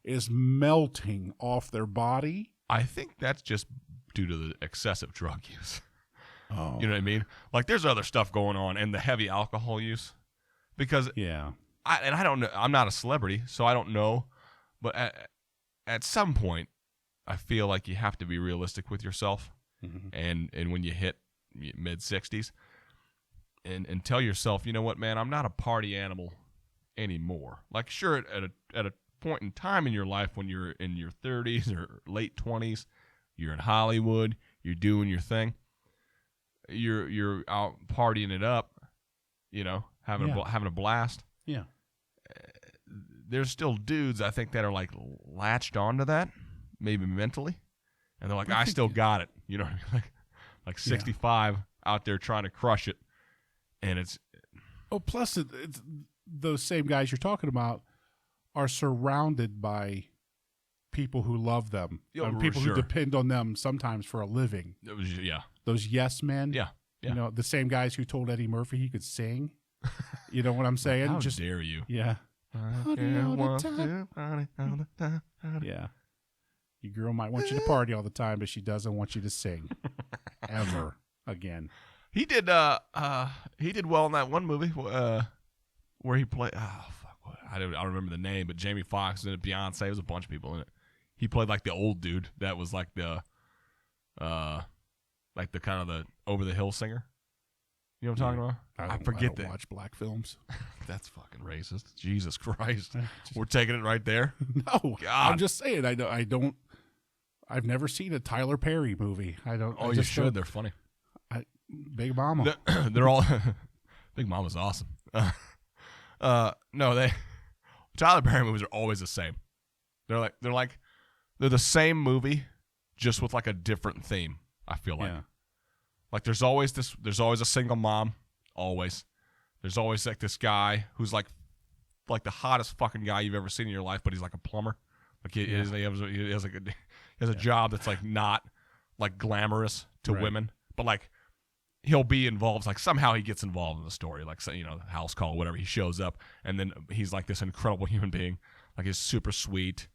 Speaker 1: is melting off their body.
Speaker 2: I think that's just due to the excessive drug use.
Speaker 1: Oh.
Speaker 2: You know what I mean? Like, there's other stuff going on, and the heavy alcohol use. Because I don't know. I'm not a celebrity, so I don't know. But at some point, I feel like you have to be realistic with yourself. Mm-hmm. And when you hit mid-60s, and tell yourself, you know what, man, I'm not a party animal anymore. Like, sure, at a point in time in your life when you're in your 30s or late 20s, you're in Hollywood, you're doing your thing, you're out partying it up, you know, having a blast.
Speaker 1: Yeah.
Speaker 2: There's still dudes, I think, that are like latched onto that, maybe mentally, and they're like, I still got it, you know what I mean? Like 65 out there trying to crush it, and it's
Speaker 1: plus it's those same guys you're talking about are surrounded by people who love them, people who depend on them sometimes for a living. Those yes men.
Speaker 2: Yeah.
Speaker 1: You know, the same guys who told Eddie Murphy he could sing. You know what I'm saying?
Speaker 2: How dare you?
Speaker 1: Yeah. Yeah. Your girl might want you to party all the time, but she doesn't want you to sing ever again.
Speaker 2: He did well in that one movie where he played. Oh fuck! I don't remember the name, but Jamie Foxx and Beyonce. There was a bunch of people in it. He played like the old dude that was like the kind of the over the hill singer. You know what I'm talking about? I forget that.
Speaker 1: Watch black films.
Speaker 2: That's fucking racist. Jesus Christ. We're taking it right there.
Speaker 1: No,
Speaker 2: God.
Speaker 1: I'm just saying. I've never seen a Tyler Perry movie. I don't.
Speaker 2: Oh, you should. They're funny.
Speaker 1: Big Mama.
Speaker 2: They're all. Big Mama's awesome. No, Tyler Perry movies are always the same. They're the same movie, just with like a different theme. I feel like.
Speaker 1: Yeah.
Speaker 2: Like there's always a single mom, always. There's always like this guy who's like the hottest fucking guy you've ever seen in your life, but he's like a plumber. Like he has a job that's like not like glamorous to women, but like he'll be involved. Like somehow he gets involved in the story, like house call, whatever. He shows up, and then he's like this incredible human being. Like he's super sweet.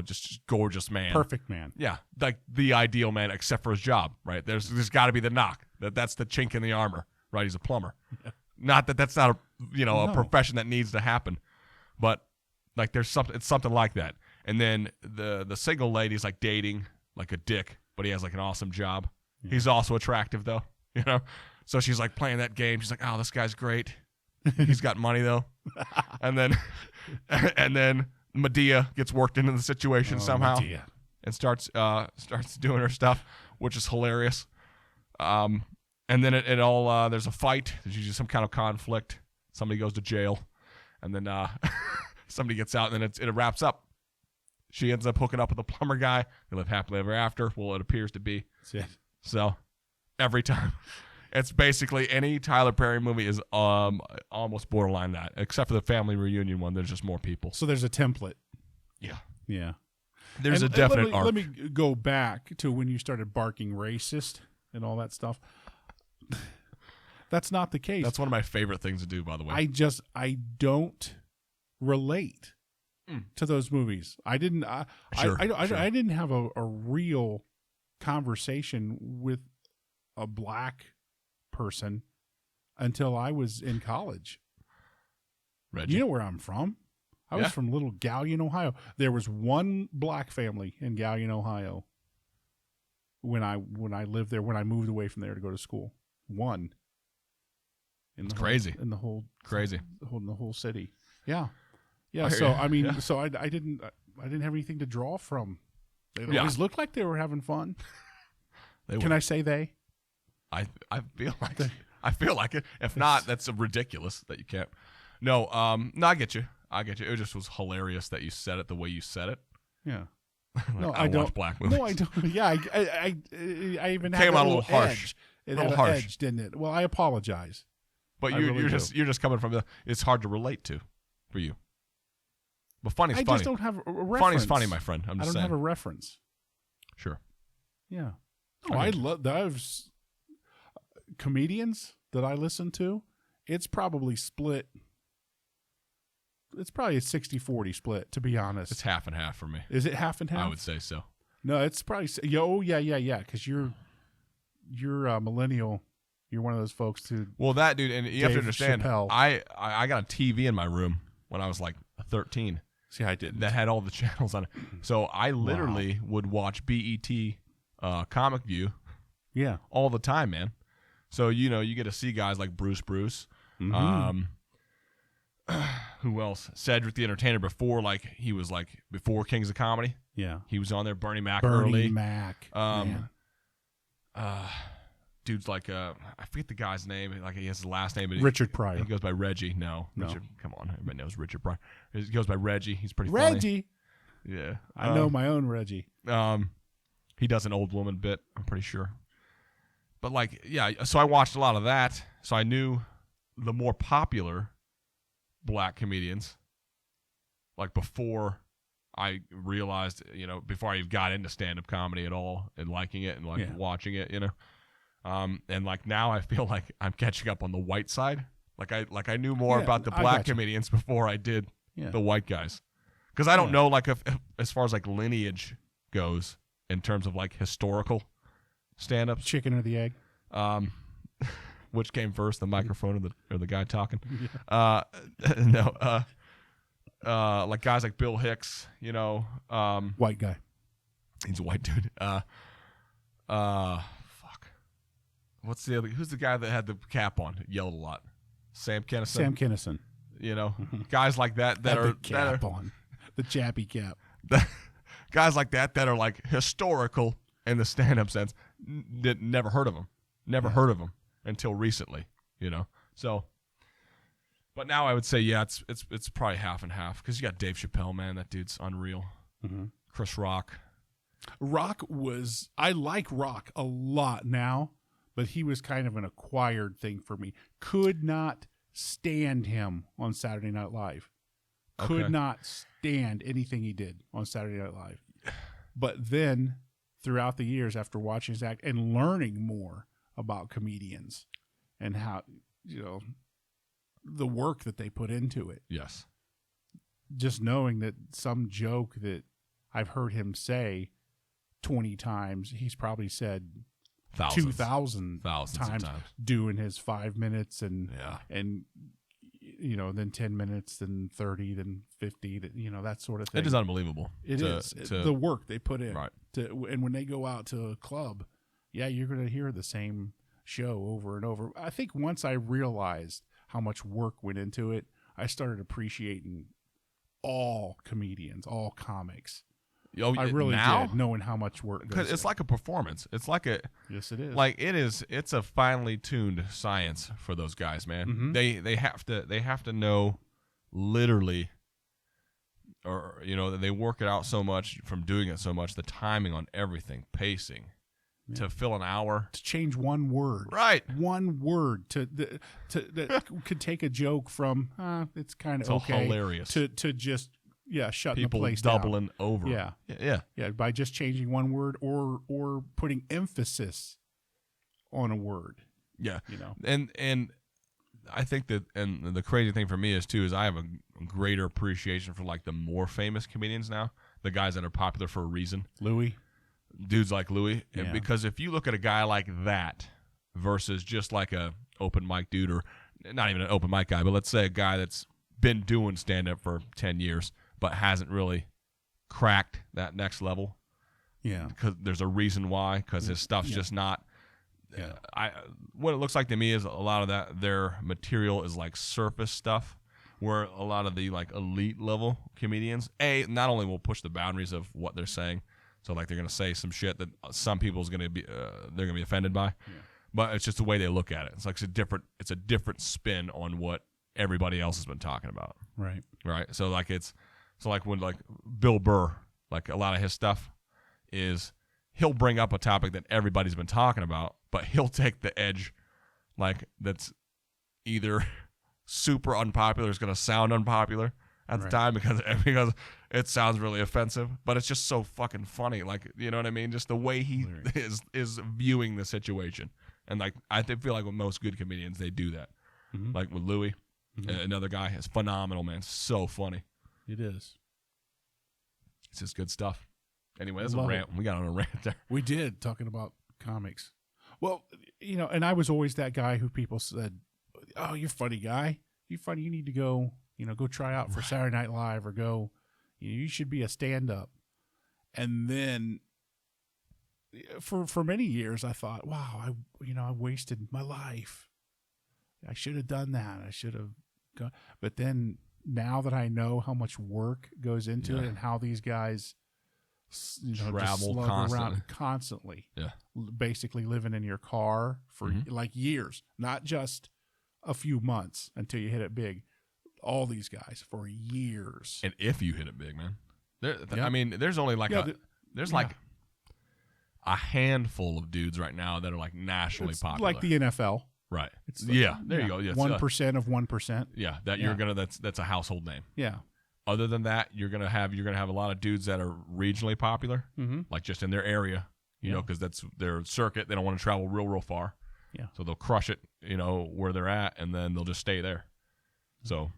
Speaker 2: Just gorgeous man.
Speaker 1: Perfect man.
Speaker 2: Yeah, like the ideal man, except for his job, right? There's got to be the knock. That's the chink in the armor, right? He's a plumber. Yeah. Not that that's not a profession that needs to happen, but like it's something like that. And then the single lady's like dating like a dick, but he has like an awesome job. Yeah. He's also attractive though, So she's like playing that game. She's like, oh, this guy's great. He's got money though. and then Medea gets worked into the situation somehow and starts doing her stuff, which is hilarious. And then it all there's a fight. There's usually some kind of conflict. Somebody goes to jail, and then somebody gets out, and then it wraps up. She ends up hooking up with the plumber guy. They live happily ever after. Well, it appears to be.
Speaker 1: That's it.
Speaker 2: So every time. It's basically any Tyler Perry movie is almost borderline that, except for the family reunion one. There's just more people.
Speaker 1: So there's a template.
Speaker 2: Yeah.
Speaker 1: Yeah.
Speaker 2: There's a definite arc.
Speaker 1: Let me go back to when you started barking racist and all that stuff. That's not the case.
Speaker 2: That's one of my favorite things to do, by the way.
Speaker 1: I don't relate to those movies. I didn't.
Speaker 2: Sure.
Speaker 1: I didn't have a real conversation with a black person until I was in college.
Speaker 2: Reggie.
Speaker 1: You know where I'm from? I was from little Galion, Ohio. There was one black family in Galion, Ohio when I lived there, when I moved away from there to go to school. One.
Speaker 2: It's crazy.
Speaker 1: In the whole
Speaker 2: crazy.
Speaker 1: In the whole city. Yeah. Yeah. So I mean, I didn't have anything to draw from. They always looked like they were having fun. Can I say they?
Speaker 2: I feel like it. If not, that's ridiculous that you can't. No, I get you. It just was hilarious that you said it the way you said it.
Speaker 1: Yeah.
Speaker 2: No, I don't watch black movies.
Speaker 1: No, I don't. Yeah, I even
Speaker 2: came out a little harsh.
Speaker 1: It had an edge, didn't it? Well, I apologize.
Speaker 2: But you're just coming from it's hard to relate to for you. But funny's funny. I just
Speaker 1: don't have a reference.
Speaker 2: Funny's funny, my friend. I don't
Speaker 1: have a reference.
Speaker 2: Sure.
Speaker 1: Yeah. No, I love those comedians that I listen to. It's probably split. It's probably a 60-40 split, to be honest.
Speaker 2: It's half and half for me.
Speaker 1: Is it half and half?
Speaker 2: I would say so.
Speaker 1: No, it's probably yeah. Because you're a millennial. You're one of those folks who.
Speaker 2: Well, that dude, and you have to understand.
Speaker 1: Chappelle.
Speaker 2: I got a TV in my room when I was like 13.
Speaker 1: See, I didn't.
Speaker 2: That had all the channels on it. So I literally would watch BET, Comic View.
Speaker 1: Yeah.
Speaker 2: All the time, man. So you get to see guys like Bruce. Mm-hmm. Who else? Cedric the Entertainer before Kings of Comedy.
Speaker 1: Yeah.
Speaker 2: He was on there. Bernie Mac early.
Speaker 1: Mac.
Speaker 2: Dude's like I forget the guy's name. Like he has his last name.
Speaker 1: Richard Pryor.
Speaker 2: He goes by Reggie. No. Richard. Come on, everybody knows Richard Pryor. He goes by Reggie. He's pretty
Speaker 1: Reggie.
Speaker 2: funny. Yeah.
Speaker 1: I know my own Reggie.
Speaker 2: He does an old woman bit. I'm pretty sure. But so I watched a lot of that. So I knew the more popular black comedians, like before I realized, before I got into stand-up comedy at all and liking it and watching it, and like now I feel like I'm catching up on the white side. Like I knew more about the black comedians before I did
Speaker 1: Yeah.
Speaker 2: The white guys. Because I don't know, like, if as far as, like, lineage goes in terms of, like, historical stand-ups.
Speaker 1: Chicken or the egg?
Speaker 2: Which came first, the microphone or the guy talking?
Speaker 1: Yeah.
Speaker 2: Like guys like Bill Hicks, you know.
Speaker 1: White guy.
Speaker 2: He's a white dude. Fuck. What's the other? Who's the guy that had the cap on? Yelled a lot. Sam Kinison.
Speaker 1: Sam Kinison.
Speaker 2: You know, guys like that
Speaker 1: Had
Speaker 2: are
Speaker 1: the cap on. The chappy cap.
Speaker 2: Guys like that are like historical in the stand-up sense. Never heard of them. Never heard of them until recently. You know, so. But now I would say, yeah, it's probably half and half because you got Dave Chappelle, man. That dude's unreal.
Speaker 1: Mm-hmm.
Speaker 2: Chris Rock.
Speaker 1: I like Rock a lot now, but he was kind of an acquired thing for me. Could not stand him on Saturday Night Live. Could not stand anything he did on Saturday Night Live. But then throughout the years after watching his act and learning more about comedians and how, you know, the work that they put into it.
Speaker 2: Yes.
Speaker 1: Just knowing that some joke that I've heard him say 20 times, he's probably said 2,000 times doing his 5 minutes and you know, then 10 minutes, then 30, then 50, you know, that sort of thing.
Speaker 2: It is unbelievable.
Speaker 1: It is the work they put in.
Speaker 2: Right.
Speaker 1: And when they go out to a club, yeah, you're going to hear the same show over and over. I think once I realized how much work went into it, I started appreciating all comedians, all comics.
Speaker 2: Oh,
Speaker 1: I really did, knowing how much work goes in.
Speaker 2: It's like a performance. It's like a
Speaker 1: yes, it is.
Speaker 2: Like it's a finely tuned science for those guys, man.
Speaker 1: Mm-hmm.
Speaker 2: They have to know literally, or you know, they work it out so much from doing it so much. The timing on everything, pacing. To fill an hour,
Speaker 1: to change one word,
Speaker 2: right?
Speaker 1: One word that could take a joke from it's kind of okay,
Speaker 2: hilarious
Speaker 1: to just shutting
Speaker 2: people
Speaker 1: the place
Speaker 2: doubling
Speaker 1: down.
Speaker 2: over,
Speaker 1: yeah, by just changing one word or putting emphasis on a word, you know,
Speaker 2: and I think that, and the crazy thing for me is I have a greater appreciation for like the more famous comedians now, the guys that are popular for a reason, dudes like Louis.
Speaker 1: Yeah.
Speaker 2: And because if you look at a guy like that versus just like a open mic dude, or not even an open mic guy, but let's say a guy that's been doing stand-up for 10 years but hasn't really cracked that next level.
Speaker 1: Yeah.
Speaker 2: Because there's a reason why, because his stuff's just not. What it looks like to me is a lot of their material is like surface stuff, where a lot of the like elite level comedians, not only will push the boundaries of what they're saying, so like they're gonna say some shit that some people's gonna be they're gonna be offended by, but it's just the way they look at it. It's like it's a different spin on what everybody else has been talking about.
Speaker 1: Right.
Speaker 2: So like when like Bill Burr, like a lot of his stuff is he'll bring up a topic that everybody's been talking about, but he'll take the edge, like that's either super unpopular, is gonna sound unpopular at the time because it sounds really offensive, but it's just so fucking funny. Like, you know what I mean? Just the way he is viewing the situation. And like, I feel like with most good comedians, they do that. Mm-hmm. Like with Louis, another guy, is phenomenal, man. So funny.
Speaker 1: It is.
Speaker 2: It's just good stuff. Anyway, that's a rant. We got on a rant there.
Speaker 1: We did, talking about comics. Well, you know, and I was always that guy who people said, "Oh, you're a funny guy. You're funny. You need to go, go try out for Saturday Night Live, or go, you should be a stand-up." And then for many years I thought, wow, I wasted my life. I should have done that. I should have gone. But then now that I know how much work goes into it and how these guys
Speaker 2: travel
Speaker 1: constantly,
Speaker 2: yeah,
Speaker 1: basically living in your car for like years, not just a few months until you hit it big. All these guys for years.
Speaker 2: And if you hit it big, man, I mean, there's only like like a handful of dudes right now that are like nationally popular,
Speaker 1: like the NFL.
Speaker 2: Right.
Speaker 1: It's
Speaker 2: there you go. Yes.
Speaker 1: 1% of 1%.
Speaker 2: Yeah. That's a household name.
Speaker 1: Yeah.
Speaker 2: Other than that, you're gonna have a lot of dudes that are regionally popular, like just in their area, you know, because that's their circuit. They don't want to travel real far.
Speaker 1: Yeah.
Speaker 2: So they'll crush it, where they're at, and then they'll just stay there. So,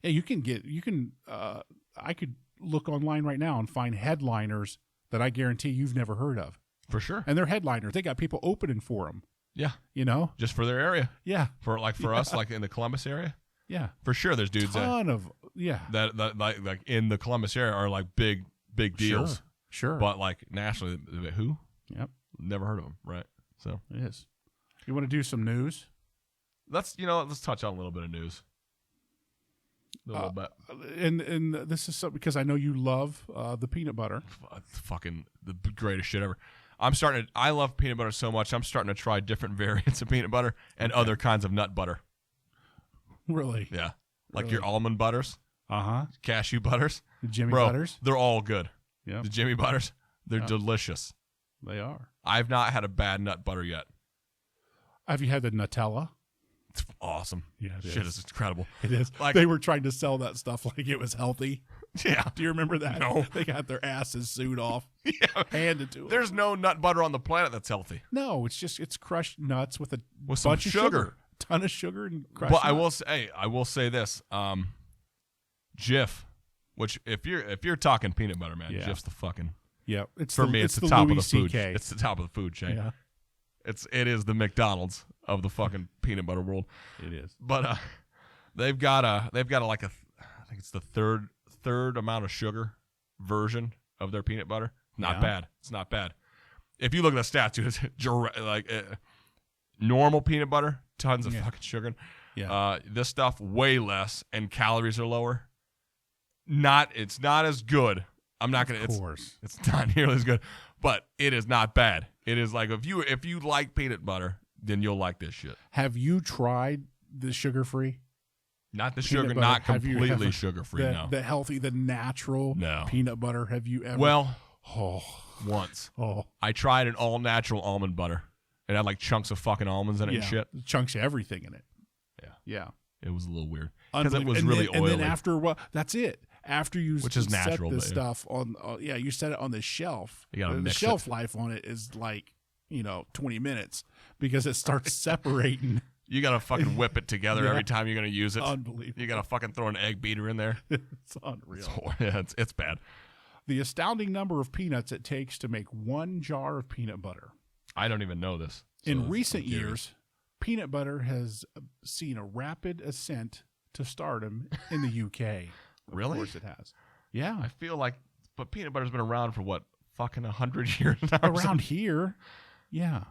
Speaker 1: Yeah, I could look online right now and find headliners that I guarantee you've never heard of.
Speaker 2: For sure.
Speaker 1: And they're headliners. They got people opening for them.
Speaker 2: Yeah.
Speaker 1: You know?
Speaker 2: Just for their area.
Speaker 1: Yeah.
Speaker 2: For us, like in the Columbus area.
Speaker 1: Yeah.
Speaker 2: For sure, there's dudes that like in the Columbus area are like big deals.
Speaker 1: Sure.
Speaker 2: But like nationally, who?
Speaker 1: Yep.
Speaker 2: Never heard of them, right? So
Speaker 1: it is. You want to do some news?
Speaker 2: Let's touch on a little bit of news. A little bit.
Speaker 1: And this is something because I know you love the peanut butter.
Speaker 2: Fucking the greatest shit ever. I love peanut butter so much. I'm starting to try different variants of peanut butter and other kinds of nut butter.
Speaker 1: Really?
Speaker 2: Yeah. Like your almond butters. Cashew butters.
Speaker 1: The Jimmy butters.
Speaker 2: They're all good.
Speaker 1: Yeah.
Speaker 2: The Jimmy butters, they're delicious.
Speaker 1: They are.
Speaker 2: I've not had a bad nut butter yet.
Speaker 1: Have you had the Nutella?
Speaker 2: It's awesome.
Speaker 1: Yeah,
Speaker 2: shit is incredible.
Speaker 1: It is.
Speaker 2: Like,
Speaker 1: they were trying to sell that stuff like it was healthy.
Speaker 2: Yeah.
Speaker 1: Do you remember that?
Speaker 2: No.
Speaker 1: They got their asses sewed off.
Speaker 2: Yeah.
Speaker 1: Handed to them.
Speaker 2: There's no nut butter on the planet that's healthy.
Speaker 1: No, it's crushed nuts with
Speaker 2: some
Speaker 1: bunch of
Speaker 2: sugar.
Speaker 1: Ton of sugar and crushed
Speaker 2: Well,
Speaker 1: nuts.
Speaker 2: I will say this. Jif, which if you're talking peanut butter, man, Jif's the fucking.
Speaker 1: Yeah,
Speaker 2: it's the top of the food.
Speaker 1: CK.
Speaker 2: It's the top of the food chain.
Speaker 1: Yeah.
Speaker 2: It is the McDonald's of the fucking peanut butter world.
Speaker 1: It is.
Speaker 2: But they've got I think it's the third amount of sugar version of their peanut butter. Not bad. It's not bad. If you look at the stats, dude, it's like normal peanut butter, tons of fucking sugar.
Speaker 1: Yeah.
Speaker 2: This stuff way less and calories are lower. It's not as good. I'm not gonna.
Speaker 1: Of course.
Speaker 2: It's not nearly as good, but it is not bad. It is like if you like peanut butter, then you'll like this shit.
Speaker 1: Have you tried the sugar-free?
Speaker 2: Not the
Speaker 1: peanut
Speaker 2: sugar,
Speaker 1: butter?
Speaker 2: not completely sugar-free. No,
Speaker 1: the healthy, the natural peanut butter. Have you ever?
Speaker 2: Well, once.
Speaker 1: Oh,
Speaker 2: I tried an all-natural almond butter. It had like chunks of fucking almonds in it and shit.
Speaker 1: Chunks of everything in it.
Speaker 2: Yeah. It was a little weird
Speaker 1: because
Speaker 2: it was really oily.
Speaker 1: And then after a while, that's it. After you
Speaker 2: which is natural,
Speaker 1: set the stuff on, you set it on the shelf.
Speaker 2: You gotta
Speaker 1: the shelf life on it is like 20 minutes because it starts separating.
Speaker 2: You gotta fucking whip it together every time you're gonna use it.
Speaker 1: Unbelievable.
Speaker 2: You gotta fucking throw an egg beater in there.
Speaker 1: It's unreal.
Speaker 2: It's bad.
Speaker 1: The astounding number of peanuts it takes to make one jar of peanut butter.
Speaker 2: I don't even know this.
Speaker 1: In recent years, peanut butter has seen a rapid ascent to stardom in the UK.
Speaker 2: Really?
Speaker 1: Of course it has. Yeah.
Speaker 2: I feel like, but peanut butter's been around for what, fucking 100 years now?
Speaker 1: Around here, yeah.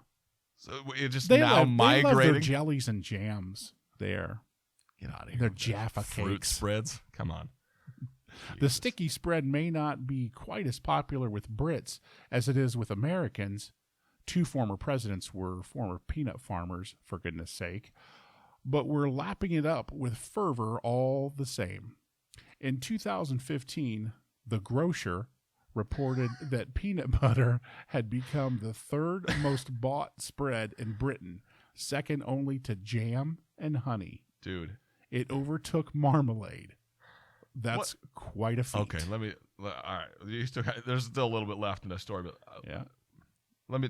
Speaker 2: So it just
Speaker 1: They
Speaker 2: now migrating.
Speaker 1: love their jellies and jams there.
Speaker 2: Get out of here.
Speaker 1: Their Jaffa
Speaker 2: fruit
Speaker 1: cakes.
Speaker 2: spreads. Come on.
Speaker 1: The sticky spread may not be quite as popular with Brits as it is with Americans. 2 former presidents were former peanut farmers, for goodness sake. But we're lapping it up with fervor all the same. In 2015, The Grocer reported that peanut butter had become the 3rd most bought spread in Britain, second only to jam and honey.
Speaker 2: Dude.
Speaker 1: It overtook marmalade. That's quite a feat.
Speaker 2: Okay, all right. There's still a little bit left in the story, but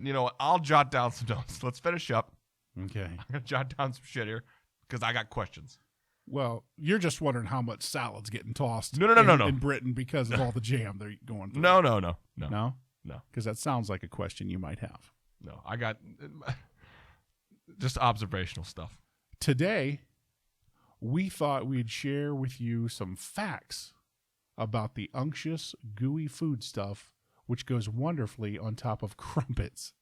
Speaker 2: you know what? I'll jot down some notes. Let's finish up.
Speaker 1: Okay.
Speaker 2: I'm going to jot down some shit here because I got questions.
Speaker 1: Well, you're just wondering how much salad's getting tossed
Speaker 2: No.
Speaker 1: in Britain because of all the jam they're going through.
Speaker 2: No.
Speaker 1: No? Because that sounds like a question you might have.
Speaker 2: No, I got just observational stuff.
Speaker 1: Today, we thought we'd share with you some facts about the unctuous, gooey foodstuff which goes wonderfully on top of crumpets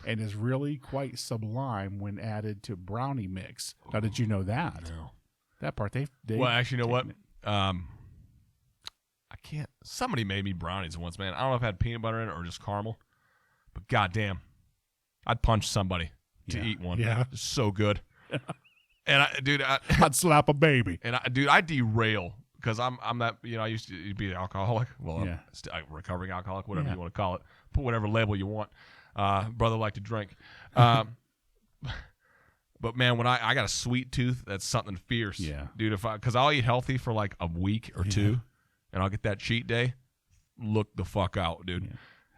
Speaker 1: and is really quite sublime when added to brownie mix. Now, did you know that?
Speaker 2: No.
Speaker 1: That part, they
Speaker 2: well, actually, you know what? I can't. Somebody made me brownies once, man. I don't know if it had peanut butter in it or just caramel, but goddamn, I'd punch somebody to eat one.
Speaker 1: Yeah.
Speaker 2: It's so good. And
Speaker 1: I'd slap a baby.
Speaker 2: And I derail because I'm that, I used to be an alcoholic. Well, I'm a recovering alcoholic, whatever you want to call it. Put whatever label you want. Brother like to drink. But man, when I got a sweet tooth, that's something fierce.
Speaker 1: Yeah.
Speaker 2: Dude, because I'll eat healthy for like a week or two, and I'll get that cheat day. Look the fuck out, dude.
Speaker 1: Yeah.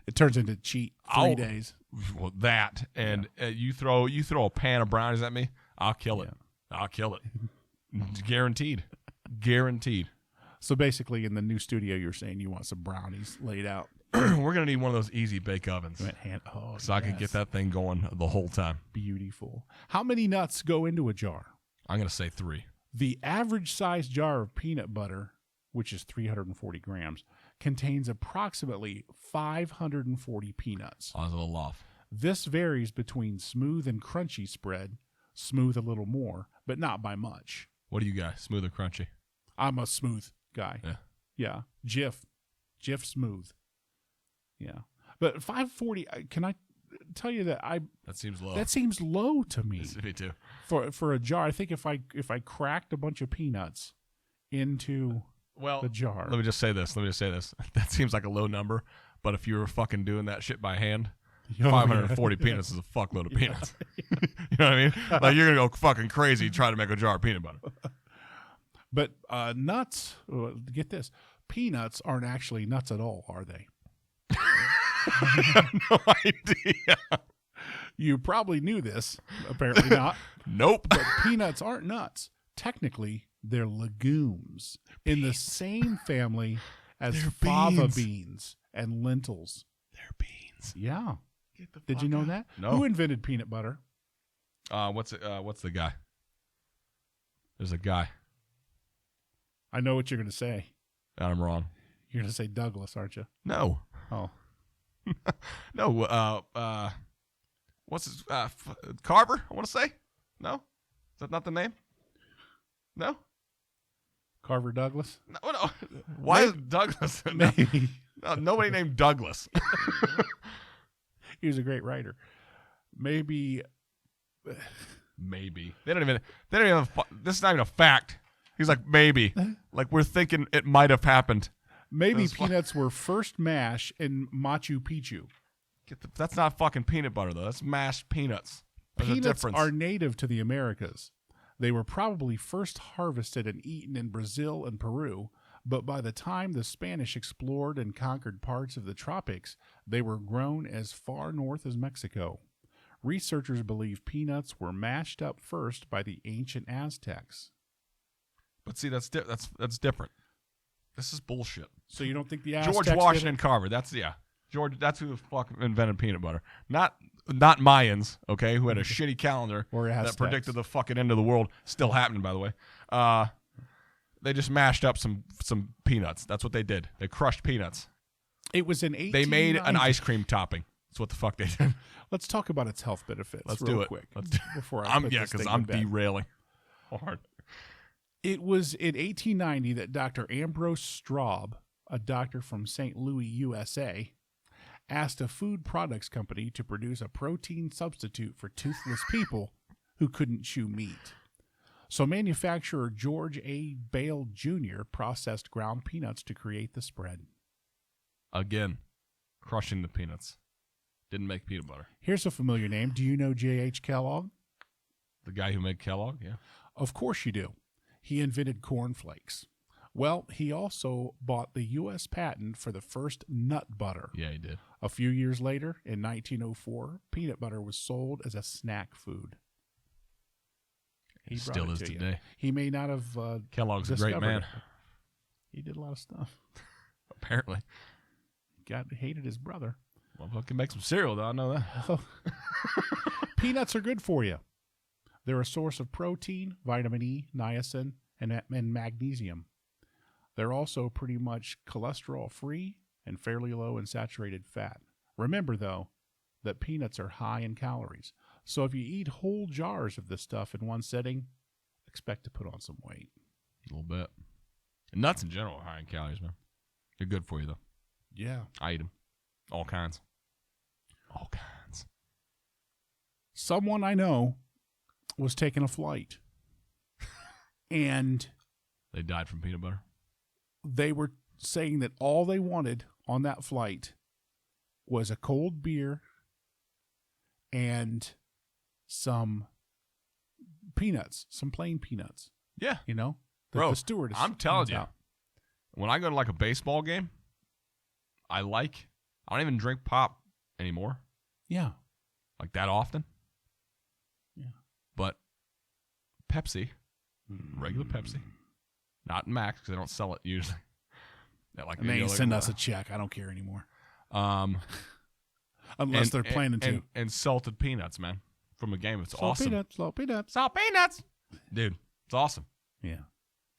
Speaker 1: It turns into cheat 3 days.
Speaker 2: Well, that and you throw a pan of brownies at me, I'll kill it. I'll kill it. Guaranteed. Guaranteed.
Speaker 1: So basically, in the new studio, you're saying you want some brownies laid out.
Speaker 2: We're going to need one of those easy bake ovens. So I can get that thing going the whole time.
Speaker 1: Beautiful. How many nuts go into a jar?
Speaker 2: I'm going to say 3.
Speaker 1: The average size jar of peanut butter, which is 340 grams, contains approximately 540 peanuts.
Speaker 2: I was a little off.
Speaker 1: This varies between smooth and crunchy spread, smooth a little more, but not by much.
Speaker 2: What do you got? Smooth or crunchy?
Speaker 1: I'm a smooth guy.
Speaker 2: Yeah.
Speaker 1: Jif smooth. Yeah. But 540, can I tell you that
Speaker 2: that seems low.
Speaker 1: That seems low to me.
Speaker 2: Me too.
Speaker 1: For a jar, I think if I cracked a bunch of peanuts into the jar.
Speaker 2: Let me just say this. That seems like a low number, but if you were fucking doing that shit by hand, 540 peanuts is a fuckload of peanuts. You know what I mean? Like, you're going to go fucking crazy trying to make a jar of peanut butter.
Speaker 1: But nuts, get this, peanuts aren't actually nuts at all, are they?
Speaker 2: I have no idea.
Speaker 1: You probably knew this. Apparently not.
Speaker 2: Nope.
Speaker 1: But peanuts aren't nuts. Technically, they're legumes in the same family as fava beans and lentils.
Speaker 2: They're beans.
Speaker 1: Yeah. Did you know that?
Speaker 2: No.
Speaker 1: Who invented peanut butter?
Speaker 2: What's the guy? There's a guy.
Speaker 1: I know what you're going to say.
Speaker 2: I'm wrong.
Speaker 1: You're going to say Douglas, aren't you?
Speaker 2: No.
Speaker 1: Oh.
Speaker 2: No. What's his Carver? I want to say. No. Is that not the name? No.
Speaker 1: Carver Douglas?
Speaker 2: No. Why is Douglas?
Speaker 1: Maybe.
Speaker 2: No, nobody named Douglas.
Speaker 1: He was a great writer. Maybe.
Speaker 2: They don't even. This is not even a fact. He's like, maybe. Like, we're thinking it might have happened.
Speaker 1: Maybe peanuts were first mashed in Machu Picchu.
Speaker 2: That's not fucking peanut butter, though. That's mashed peanuts. There's
Speaker 1: Peanuts are native to the Americas. They were probably first harvested and eaten in Brazil and Peru, but by the time the Spanish explored and conquered parts of the tropics, they were grown as far north as Mexico. Researchers believe peanuts were mashed up first by the ancient Aztecs.
Speaker 2: But see, that's different. This is bullshit.
Speaker 1: So you don't think the Aztecs
Speaker 2: George Washington Carver? That's who the fuck invented peanut butter. Not Mayans, okay, who had a shitty calendar that predicted the fucking end of the world. Still happening, by the way. They just mashed up some peanuts. That's what they did. They crushed peanuts.
Speaker 1: It was in 1890.
Speaker 2: They made an ice cream topping. That's what the fuck they did.
Speaker 1: Let's talk about its health benefits.
Speaker 2: Let's do it.
Speaker 1: Quick.
Speaker 2: Let's do it.
Speaker 1: Before I put this thing
Speaker 2: I'm
Speaker 1: to bed.
Speaker 2: derailing hard.
Speaker 1: It was in 1890 that Dr. Ambrose Straub, a doctor from St. Louis, USA, asked a food products company to produce a protein substitute for toothless people who couldn't chew meat. So manufacturer George A. Bale Jr. processed ground peanuts to create the spread.
Speaker 2: Again, crushing the peanuts. Didn't make peanut butter.
Speaker 1: Here's a familiar name. Do you know J.H. Kellogg?
Speaker 2: The guy who made Kellogg, yeah.
Speaker 1: Of course you do. He invented cornflakes. Well, he also bought the U.S. patent for the first nut butter.
Speaker 2: Yeah, he did.
Speaker 1: A few years later, in 1904, peanut butter was sold as a snack food. He
Speaker 2: still is today.
Speaker 1: He may not have
Speaker 2: Kellogg's a great man.
Speaker 1: He did a lot of stuff.
Speaker 2: Apparently.
Speaker 1: Hated his brother.
Speaker 2: Well, I can make some cereal, though. I know that.
Speaker 1: Peanuts are good for you. They're a source of protein, vitamin E, niacin, and magnesium. They're also pretty much cholesterol-free and fairly low in saturated fat. Remember, though, that peanuts are high in calories. So if you eat whole jars of this stuff in one sitting, expect to put on some weight.
Speaker 2: A little bit. And nuts in general are high in calories, man. They're good for you, though.
Speaker 1: Yeah.
Speaker 2: I eat them. All kinds. All kinds.
Speaker 1: Someone I know was taking a flight. And
Speaker 2: they died from peanut butter?
Speaker 1: They were saying that all they wanted on that flight was a cold beer and some peanuts, some plain peanuts.
Speaker 2: Yeah.
Speaker 1: You know?
Speaker 2: Bro,
Speaker 1: the stewardess.
Speaker 2: I'm telling you, when I go to like a baseball game, I don't even drink pop anymore.
Speaker 1: Yeah.
Speaker 2: Like that often. Yeah. But Pepsi, regular Pepsi, Not in Max because they don't sell it usually.
Speaker 1: And they send us a check. I don't care anymore. Unless they're planning to.
Speaker 2: And salted peanuts, man, from a game. It's awesome.
Speaker 1: Salt peanuts.
Speaker 2: Salt peanuts. Dude, it's awesome.
Speaker 1: Yeah.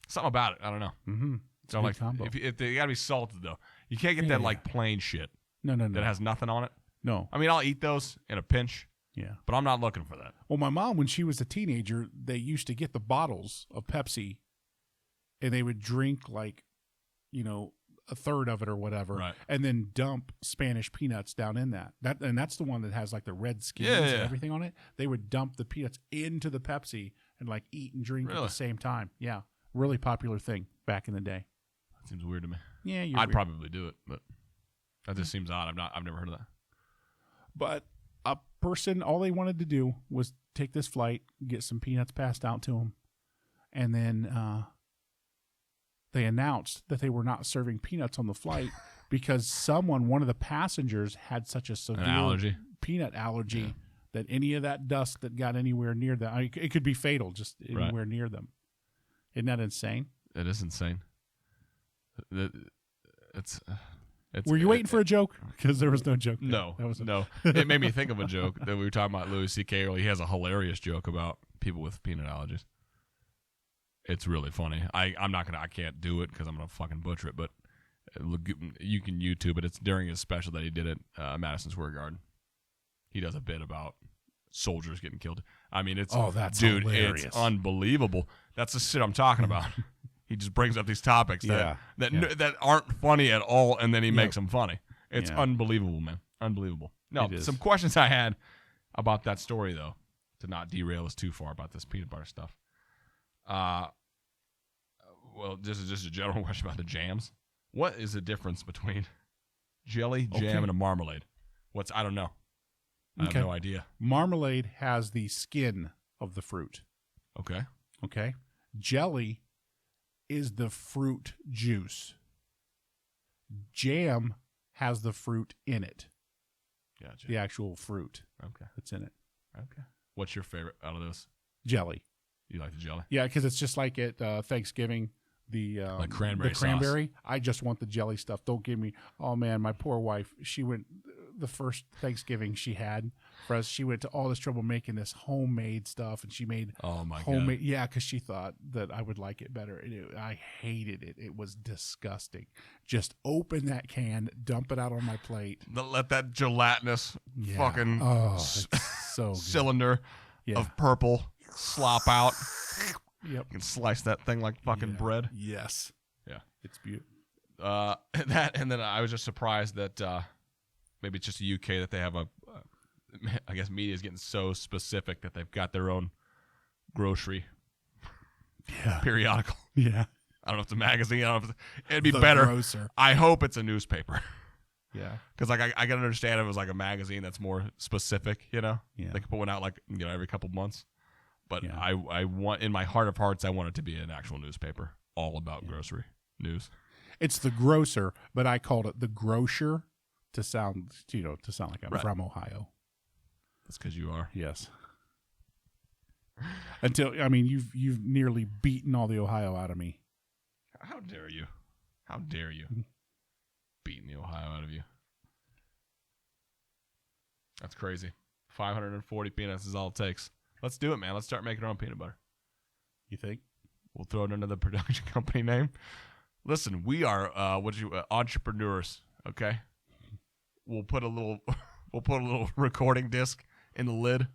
Speaker 2: Something about it. I don't know.
Speaker 1: Mm-hmm.
Speaker 2: It's so like combo. If they got to be salted, though. You can't get that like plain shit.
Speaker 1: No.
Speaker 2: That has nothing on it.
Speaker 1: No.
Speaker 2: I mean, I'll eat those in a pinch.
Speaker 1: Yeah.
Speaker 2: But I'm not looking for that.
Speaker 1: Well, my mom, when she was a teenager, they used to get the bottles of Pepsi, and they would drink like, a third of it or whatever,
Speaker 2: right,
Speaker 1: and then dump Spanish peanuts down in that. And that's the one that has like the red skins and everything on it. They would dump the peanuts into the Pepsi and like eat and drink at the same time. Yeah, really popular thing back in the day.
Speaker 2: That seems weird to me.
Speaker 1: Yeah,
Speaker 2: I'd probably do it, but that just seems odd. I've never heard of that.
Speaker 1: But a person, all they wanted to do was take this flight, get some peanuts passed out to them, and then they announced that they were not serving peanuts on the flight because one of the passengers had such a severe peanut allergy that any of that dust that got anywhere near them, it could be fatal just anywhere near them. Isn't that insane?
Speaker 2: It is insane.
Speaker 1: Were you waiting for a joke? Because there was no joke there.
Speaker 2: No. It made me think of a joke that we were talking about Louis C.K. earlier. He has a hilarious joke about people with peanut allergies. It's really funny. I can't do it because I'm gonna fucking butcher it. But you can YouTube it. It's during his special that he did at Madison Square Garden. He does a bit about soldiers getting killed. I mean, that's hilarious. It's unbelievable. That's the shit I'm talking about. He just brings up these topics that aren't funny at all, and then he makes them funny. It's unbelievable, man. Unbelievable. No, some questions I had about that story though, to not derail us too far about this peanut butter stuff. Well, this is just a general question about the jams. What is the difference between jelly, jam, and a marmalade? I don't know. I have no idea.
Speaker 1: Marmalade has the skin of the fruit.
Speaker 2: Okay.
Speaker 1: Jelly is the fruit juice. Jam has the fruit in it.
Speaker 2: Gotcha.
Speaker 1: The actual fruit.
Speaker 2: Okay.
Speaker 1: That's in it.
Speaker 2: Okay. What's your favorite out of those?
Speaker 1: Jelly.
Speaker 2: You like the jelly?
Speaker 1: Yeah, because it's just like at Thanksgiving,
Speaker 2: like cranberry
Speaker 1: sauce. I just want the jelly stuff. Don't give me. Oh man, my poor wife. She went the first Thanksgiving she had for us. She went to all this trouble making this homemade stuff, and she made homemade. Yeah, because she thought that I would like it better. I hated it. It was disgusting. Just open that can, dump it out on my plate.
Speaker 2: Let that gelatinous fucking
Speaker 1: so
Speaker 2: cylinder of purple slop out.
Speaker 1: Yep.
Speaker 2: You can slice that thing like fucking bread.
Speaker 1: Yes.
Speaker 2: Yeah.
Speaker 1: It's beautiful.
Speaker 2: And then I was just surprised that maybe it's just the UK that they have I guess media is getting so specific that they've got their own grocery periodical.
Speaker 1: Yeah.
Speaker 2: I don't know if it's a magazine. It'd be
Speaker 1: the
Speaker 2: better.
Speaker 1: Grocer.
Speaker 2: I hope it's a newspaper.
Speaker 1: Yeah.
Speaker 2: Because like I can understand if it was like a magazine that's more specific,
Speaker 1: Yeah.
Speaker 2: They could put one out like every couple months. But I want, in my heart of hearts, I want it to be an actual newspaper all about grocery news.
Speaker 1: It's the grocer, but I called it the grocer to sound like I'm from Ohio.
Speaker 2: That's because you are.
Speaker 1: Yes. You've nearly beaten all the Ohio out of me.
Speaker 2: How dare you? How dare you? Beating the Ohio out of you. That's crazy. 540 peanuts is all it takes. Let's do it, man. Let's start making our own peanut butter.
Speaker 1: You think?
Speaker 2: We'll throw it under the production company name. Listen, we are entrepreneurs. Okay. We'll put a little recording disc in the lid.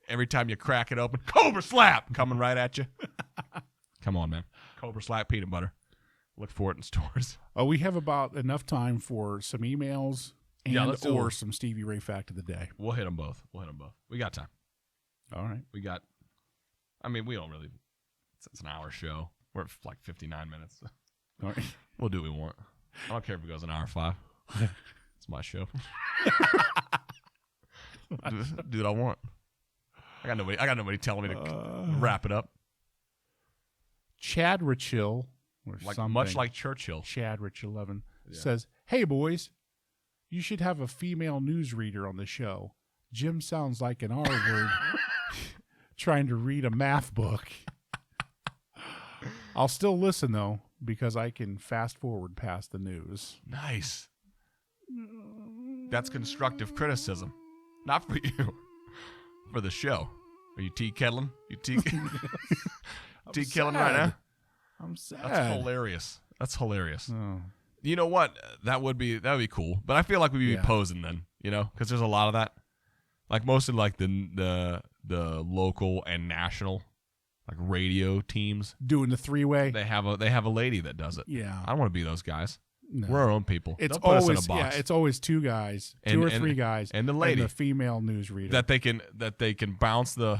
Speaker 2: Every time you crack it open, Cobra Slap coming right at you. Come on, man. Cobra Slap peanut butter. Look for it in stores.
Speaker 1: Oh, we have about enough time for some emails or some Stevie Ray fact of the day.
Speaker 2: We'll hit them both. We got time.
Speaker 1: All right.
Speaker 2: We don't really, it's an hour show. We're at like 59 minutes. So.
Speaker 1: All right.
Speaker 2: We'll do what we want. I don't care if it goes an hour 5. It's my show. Do what I want. I got nobody telling me to wrap it up.
Speaker 1: Chad Richill,
Speaker 2: much like Churchill.
Speaker 1: Chad Rich 11 says, "Hey boys, you should have a female newsreader on the show. Jim sounds like an R word trying to read a math book." I'll still listen, though, because I can fast forward past the news.
Speaker 2: Nice. That's constructive criticism. Not for you. For the show. Are you tea kettling? You tea kettling right now?
Speaker 1: I'm sad.
Speaker 2: That's hilarious. That's hilarious.
Speaker 1: Oh.
Speaker 2: You know what? That would be cool. But I feel like we'd be posing then, you know, because there's a lot of that. Like most of like the local and national like radio teams
Speaker 1: Doing the three-way.
Speaker 2: they have a lady that does it.
Speaker 1: Yeah.
Speaker 2: I don't want to be those guys.
Speaker 1: No.
Speaker 2: We're our own people.
Speaker 1: It's
Speaker 2: Don't put us
Speaker 1: always
Speaker 2: in a box.
Speaker 1: it's always two guys, two or three guys,
Speaker 2: and the lady,
Speaker 1: and the female newsreader
Speaker 2: that they can bounce the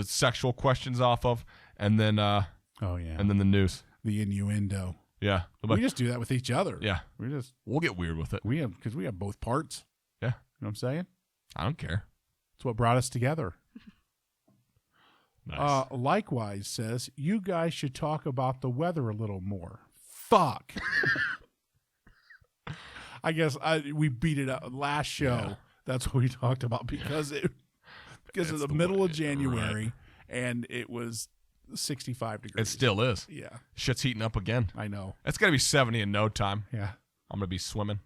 Speaker 2: sexual questions off of, and then
Speaker 1: oh yeah,
Speaker 2: and then the news,
Speaker 1: the innuendo.
Speaker 2: Yeah,
Speaker 1: We just do that with each other.
Speaker 2: Yeah, we'll get weird with it.
Speaker 1: Because we have both parts.
Speaker 2: Yeah,
Speaker 1: you know what I'm saying?
Speaker 2: I don't care.
Speaker 1: It's what brought us together.
Speaker 2: Nice.
Speaker 1: Likewise says, you guys should talk about the weather a little more. Fuck. I guess we beat it up last show.
Speaker 2: Yeah.
Speaker 1: That's what we talked about because of the middle of January,
Speaker 2: right.
Speaker 1: And it was 65 degrees.
Speaker 2: It still is.
Speaker 1: Yeah.
Speaker 2: Shit's heating up again.
Speaker 1: I know.
Speaker 2: It's gonna be 70 in no time.
Speaker 1: Yeah.
Speaker 2: I'm gonna be swimming.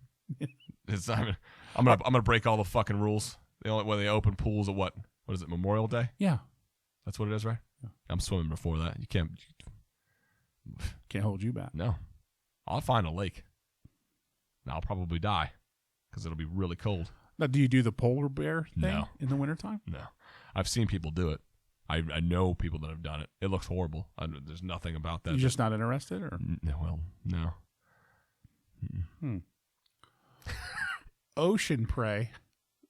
Speaker 2: I'm gonna break all the fucking rules. The only way they open pools at what is it? Memorial Day?
Speaker 1: Yeah.
Speaker 2: That's what it is, right?
Speaker 1: Yeah.
Speaker 2: I'm swimming before that. You can't
Speaker 1: hold you back.
Speaker 2: No. I'll find a lake. And I'll probably die because it'll be really cold.
Speaker 1: Now, do you do the polar bear thing
Speaker 2: No.
Speaker 1: in the wintertime?
Speaker 2: No. I've seen people do it. I know people that have done it. It looks horrible. There's nothing about that.
Speaker 1: You're just not interested? Or?
Speaker 2: Well, no.
Speaker 1: Ocean Prey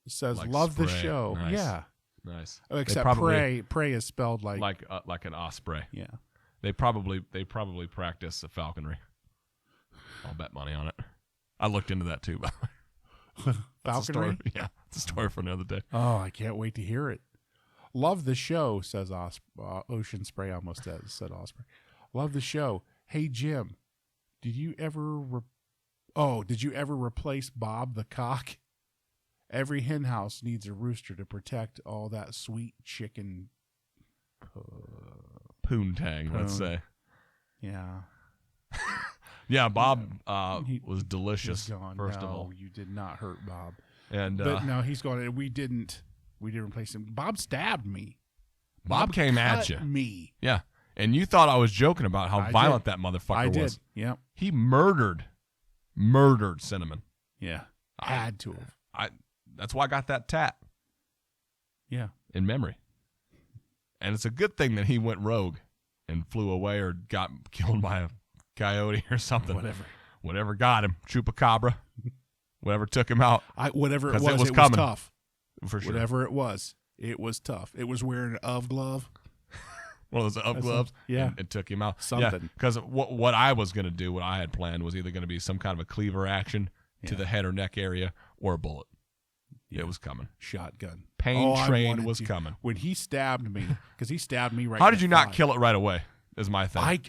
Speaker 1: says,
Speaker 2: Like
Speaker 1: love the
Speaker 2: spray.
Speaker 1: show.
Speaker 2: Nice.
Speaker 1: Yeah.
Speaker 2: Nice.
Speaker 1: Oh, except prey is spelled like
Speaker 2: an osprey.
Speaker 1: Yeah.
Speaker 2: They probably practice falconry. I'll bet money on it. I looked into that too. By the way.
Speaker 1: Falconry?
Speaker 2: Yeah, it's a story for another day.
Speaker 1: Oh, I can't wait to hear it. Love the show, says Ocean Spray. Almost said Osprey. Love the show. Hey Jim, did you ever replace Bob the cock? Every hen house needs a rooster to protect all that sweet chicken.
Speaker 2: Poontang, let's say.
Speaker 1: Yeah.
Speaker 2: Yeah, Bob was delicious.
Speaker 1: Gone.
Speaker 2: First of all,
Speaker 1: you did not hurt Bob.
Speaker 2: And
Speaker 1: but no, he's gone. And we didn't replace him. Bob stabbed me.
Speaker 2: Bob came at you.
Speaker 1: Me.
Speaker 2: Yeah, and you thought I was joking about how violent that motherfucker was.
Speaker 1: Yeah.
Speaker 2: He murdered Cinnamon.
Speaker 1: Yeah. Had to have.
Speaker 2: That's why I got that tat.
Speaker 1: Yeah.
Speaker 2: In memory. And it's a good thing that he went rogue and flew away or got killed by a coyote or something. Whatever got him. Chupacabra. Whatever took him out.
Speaker 1: Whatever it was tough.
Speaker 2: For sure.
Speaker 1: Whatever it was tough. It was wearing an glove.
Speaker 2: One of those gloves.
Speaker 1: Yeah.
Speaker 2: And took him out.
Speaker 1: Something.
Speaker 2: Because what I was going to do, what I had planned, was either going to be some kind of a cleaver action to the head or neck area or a bullet. Yeah. It was coming.
Speaker 1: Shotgun.
Speaker 2: Pain train was coming.
Speaker 1: When he stabbed me, because he stabbed me right.
Speaker 2: How did you not kill it right away? Is my thing.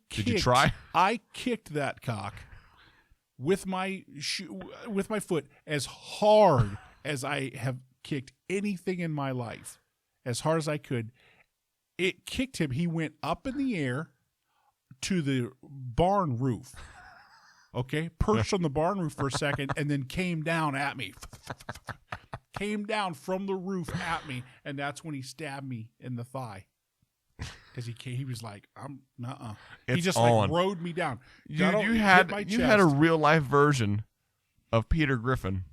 Speaker 1: Did
Speaker 2: you try?
Speaker 1: I kicked that cock with my foot as hard as I have kicked anything in my life, as hard as I could. It kicked him. He went up in the air to the barn roof. Okay, perched on the barn roof for a second, and then came down at me. Came down from the roof at me, and that's when he stabbed me in the thigh. Because he was like, He just rode me down.
Speaker 2: You had a real life version of Peter Griffin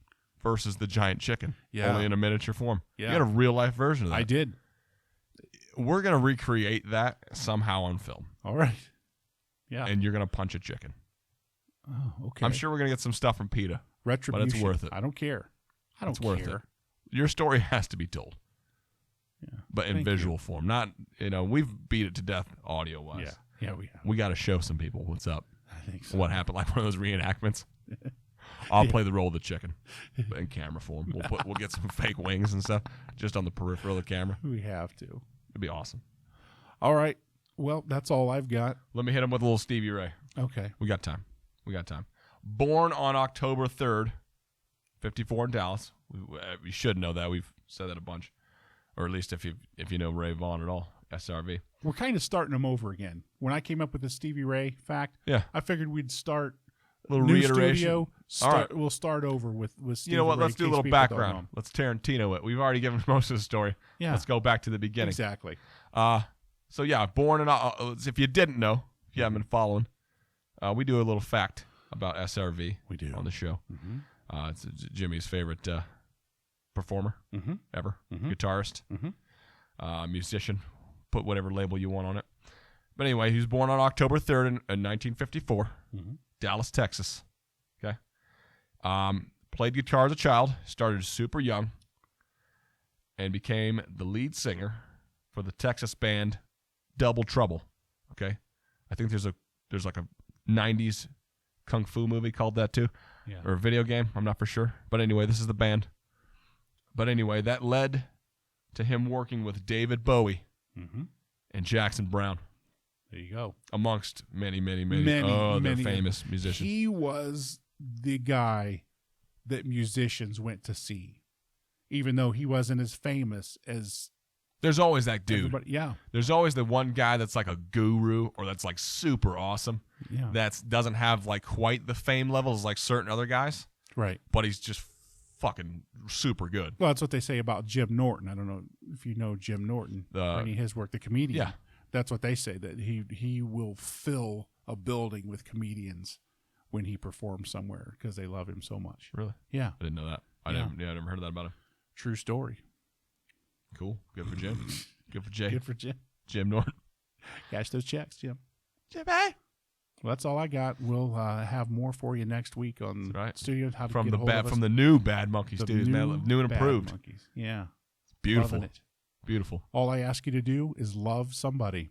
Speaker 2: versus the giant chicken, only in a miniature form.
Speaker 1: Yeah.
Speaker 2: You had a real life version of that.
Speaker 1: I did.
Speaker 2: We're gonna recreate that somehow on film.
Speaker 1: All right. Yeah.
Speaker 2: And you're gonna punch a chicken.
Speaker 1: Oh, okay.
Speaker 2: I'm sure we're gonna get some stuff from PETA.
Speaker 1: Retribution.
Speaker 2: But it's worth it.
Speaker 1: I don't care.
Speaker 2: It's worth it. Your story has to be told.
Speaker 1: Yeah.
Speaker 2: But in visual form. Not, we've beat it to death audio wise.
Speaker 1: Yeah, we have.
Speaker 2: We got to show some people what's up.
Speaker 1: I think so.
Speaker 2: What happened, like one of those reenactments. I'll play the role of the chicken in camera form. We'll get some fake wings and stuff just on the peripheral of the camera.
Speaker 1: We have to.
Speaker 2: It'd be awesome.
Speaker 1: All right. Well, that's all I've got.
Speaker 2: Let me hit him with a little Stevie Ray.
Speaker 1: Okay.
Speaker 2: We got time. Born on October 3rd, 54 in Dallas. We should know that. We've said that a bunch. Or at least if you know Ray Vaughn at all. SRV.
Speaker 1: We're kind of starting them over again. When I came up with the Stevie Ray fact,
Speaker 2: Yeah.
Speaker 1: I figured we'd start
Speaker 2: A little
Speaker 1: new
Speaker 2: reiteration.
Speaker 1: studio.
Speaker 2: All right.
Speaker 1: We'll start over with Stevie
Speaker 2: You know what?
Speaker 1: Ray
Speaker 2: Let's do a
Speaker 1: in case
Speaker 2: little
Speaker 1: people don't
Speaker 2: background.
Speaker 1: know.
Speaker 2: Let's Tarantino it. We've already given most of the story.
Speaker 1: Yeah.
Speaker 2: Let's go back to the beginning.
Speaker 1: Exactly.
Speaker 2: So yeah, born in. If you didn't know, if you haven't been following, we do a little fact about SRV.
Speaker 1: We do
Speaker 2: on the show.
Speaker 1: Mm-hmm.
Speaker 2: It's Jimmy's favorite performer ever, guitarist, musician. Put whatever label you want on it. But anyway, he was born on October 3rd in 1954, Dallas, Texas. Okay. Played guitar as a child, started super young, and became the lead singer for the Texas band Double Trouble. Okay. I think there's like a 90s kung fu movie called that too.
Speaker 1: Yeah.
Speaker 2: Or a video game. I'm not for sure. But anyway, this is the band. But anyway, that led to him working with David Bowie and Jackson Brown.
Speaker 1: There you go.
Speaker 2: Amongst many other famous musicians.
Speaker 1: He was the guy that musicians went to see, even though he wasn't as famous as
Speaker 2: There's always that dude.
Speaker 1: everybody. Yeah.
Speaker 2: There's always the one guy that's like a guru or that's like super awesome.
Speaker 1: Yeah.
Speaker 2: That doesn't have like quite the fame levels like certain other guys,
Speaker 1: Right.
Speaker 2: but he's just fucking super good.
Speaker 1: Well, that's what they say about Jim Norton. I don't know if you know Jim Norton, any of his work, the comedian.
Speaker 2: Yeah.
Speaker 1: That's what they say, that he will fill a building with comedians when he performs somewhere because they love him so much.
Speaker 2: Really?
Speaker 1: Yeah.
Speaker 2: I didn't know that. I never heard that about him.
Speaker 1: True story.
Speaker 2: Cool. Good for Jim. Good for Jay.
Speaker 1: Good for Jim.
Speaker 2: Jim Norton.
Speaker 1: Cash those checks, Jim.
Speaker 2: Jimmy.
Speaker 1: Well, that's all I got. We'll have more for you next week on studio. How to
Speaker 2: From
Speaker 1: get
Speaker 2: the
Speaker 1: a hold of us.
Speaker 2: from the new Bad Monkey Studios, man. New and
Speaker 1: Bad
Speaker 2: improved.
Speaker 1: Monkeys. Yeah.
Speaker 2: Beautiful.
Speaker 1: Loving it.
Speaker 2: Beautiful.
Speaker 1: All I ask you to do is love somebody.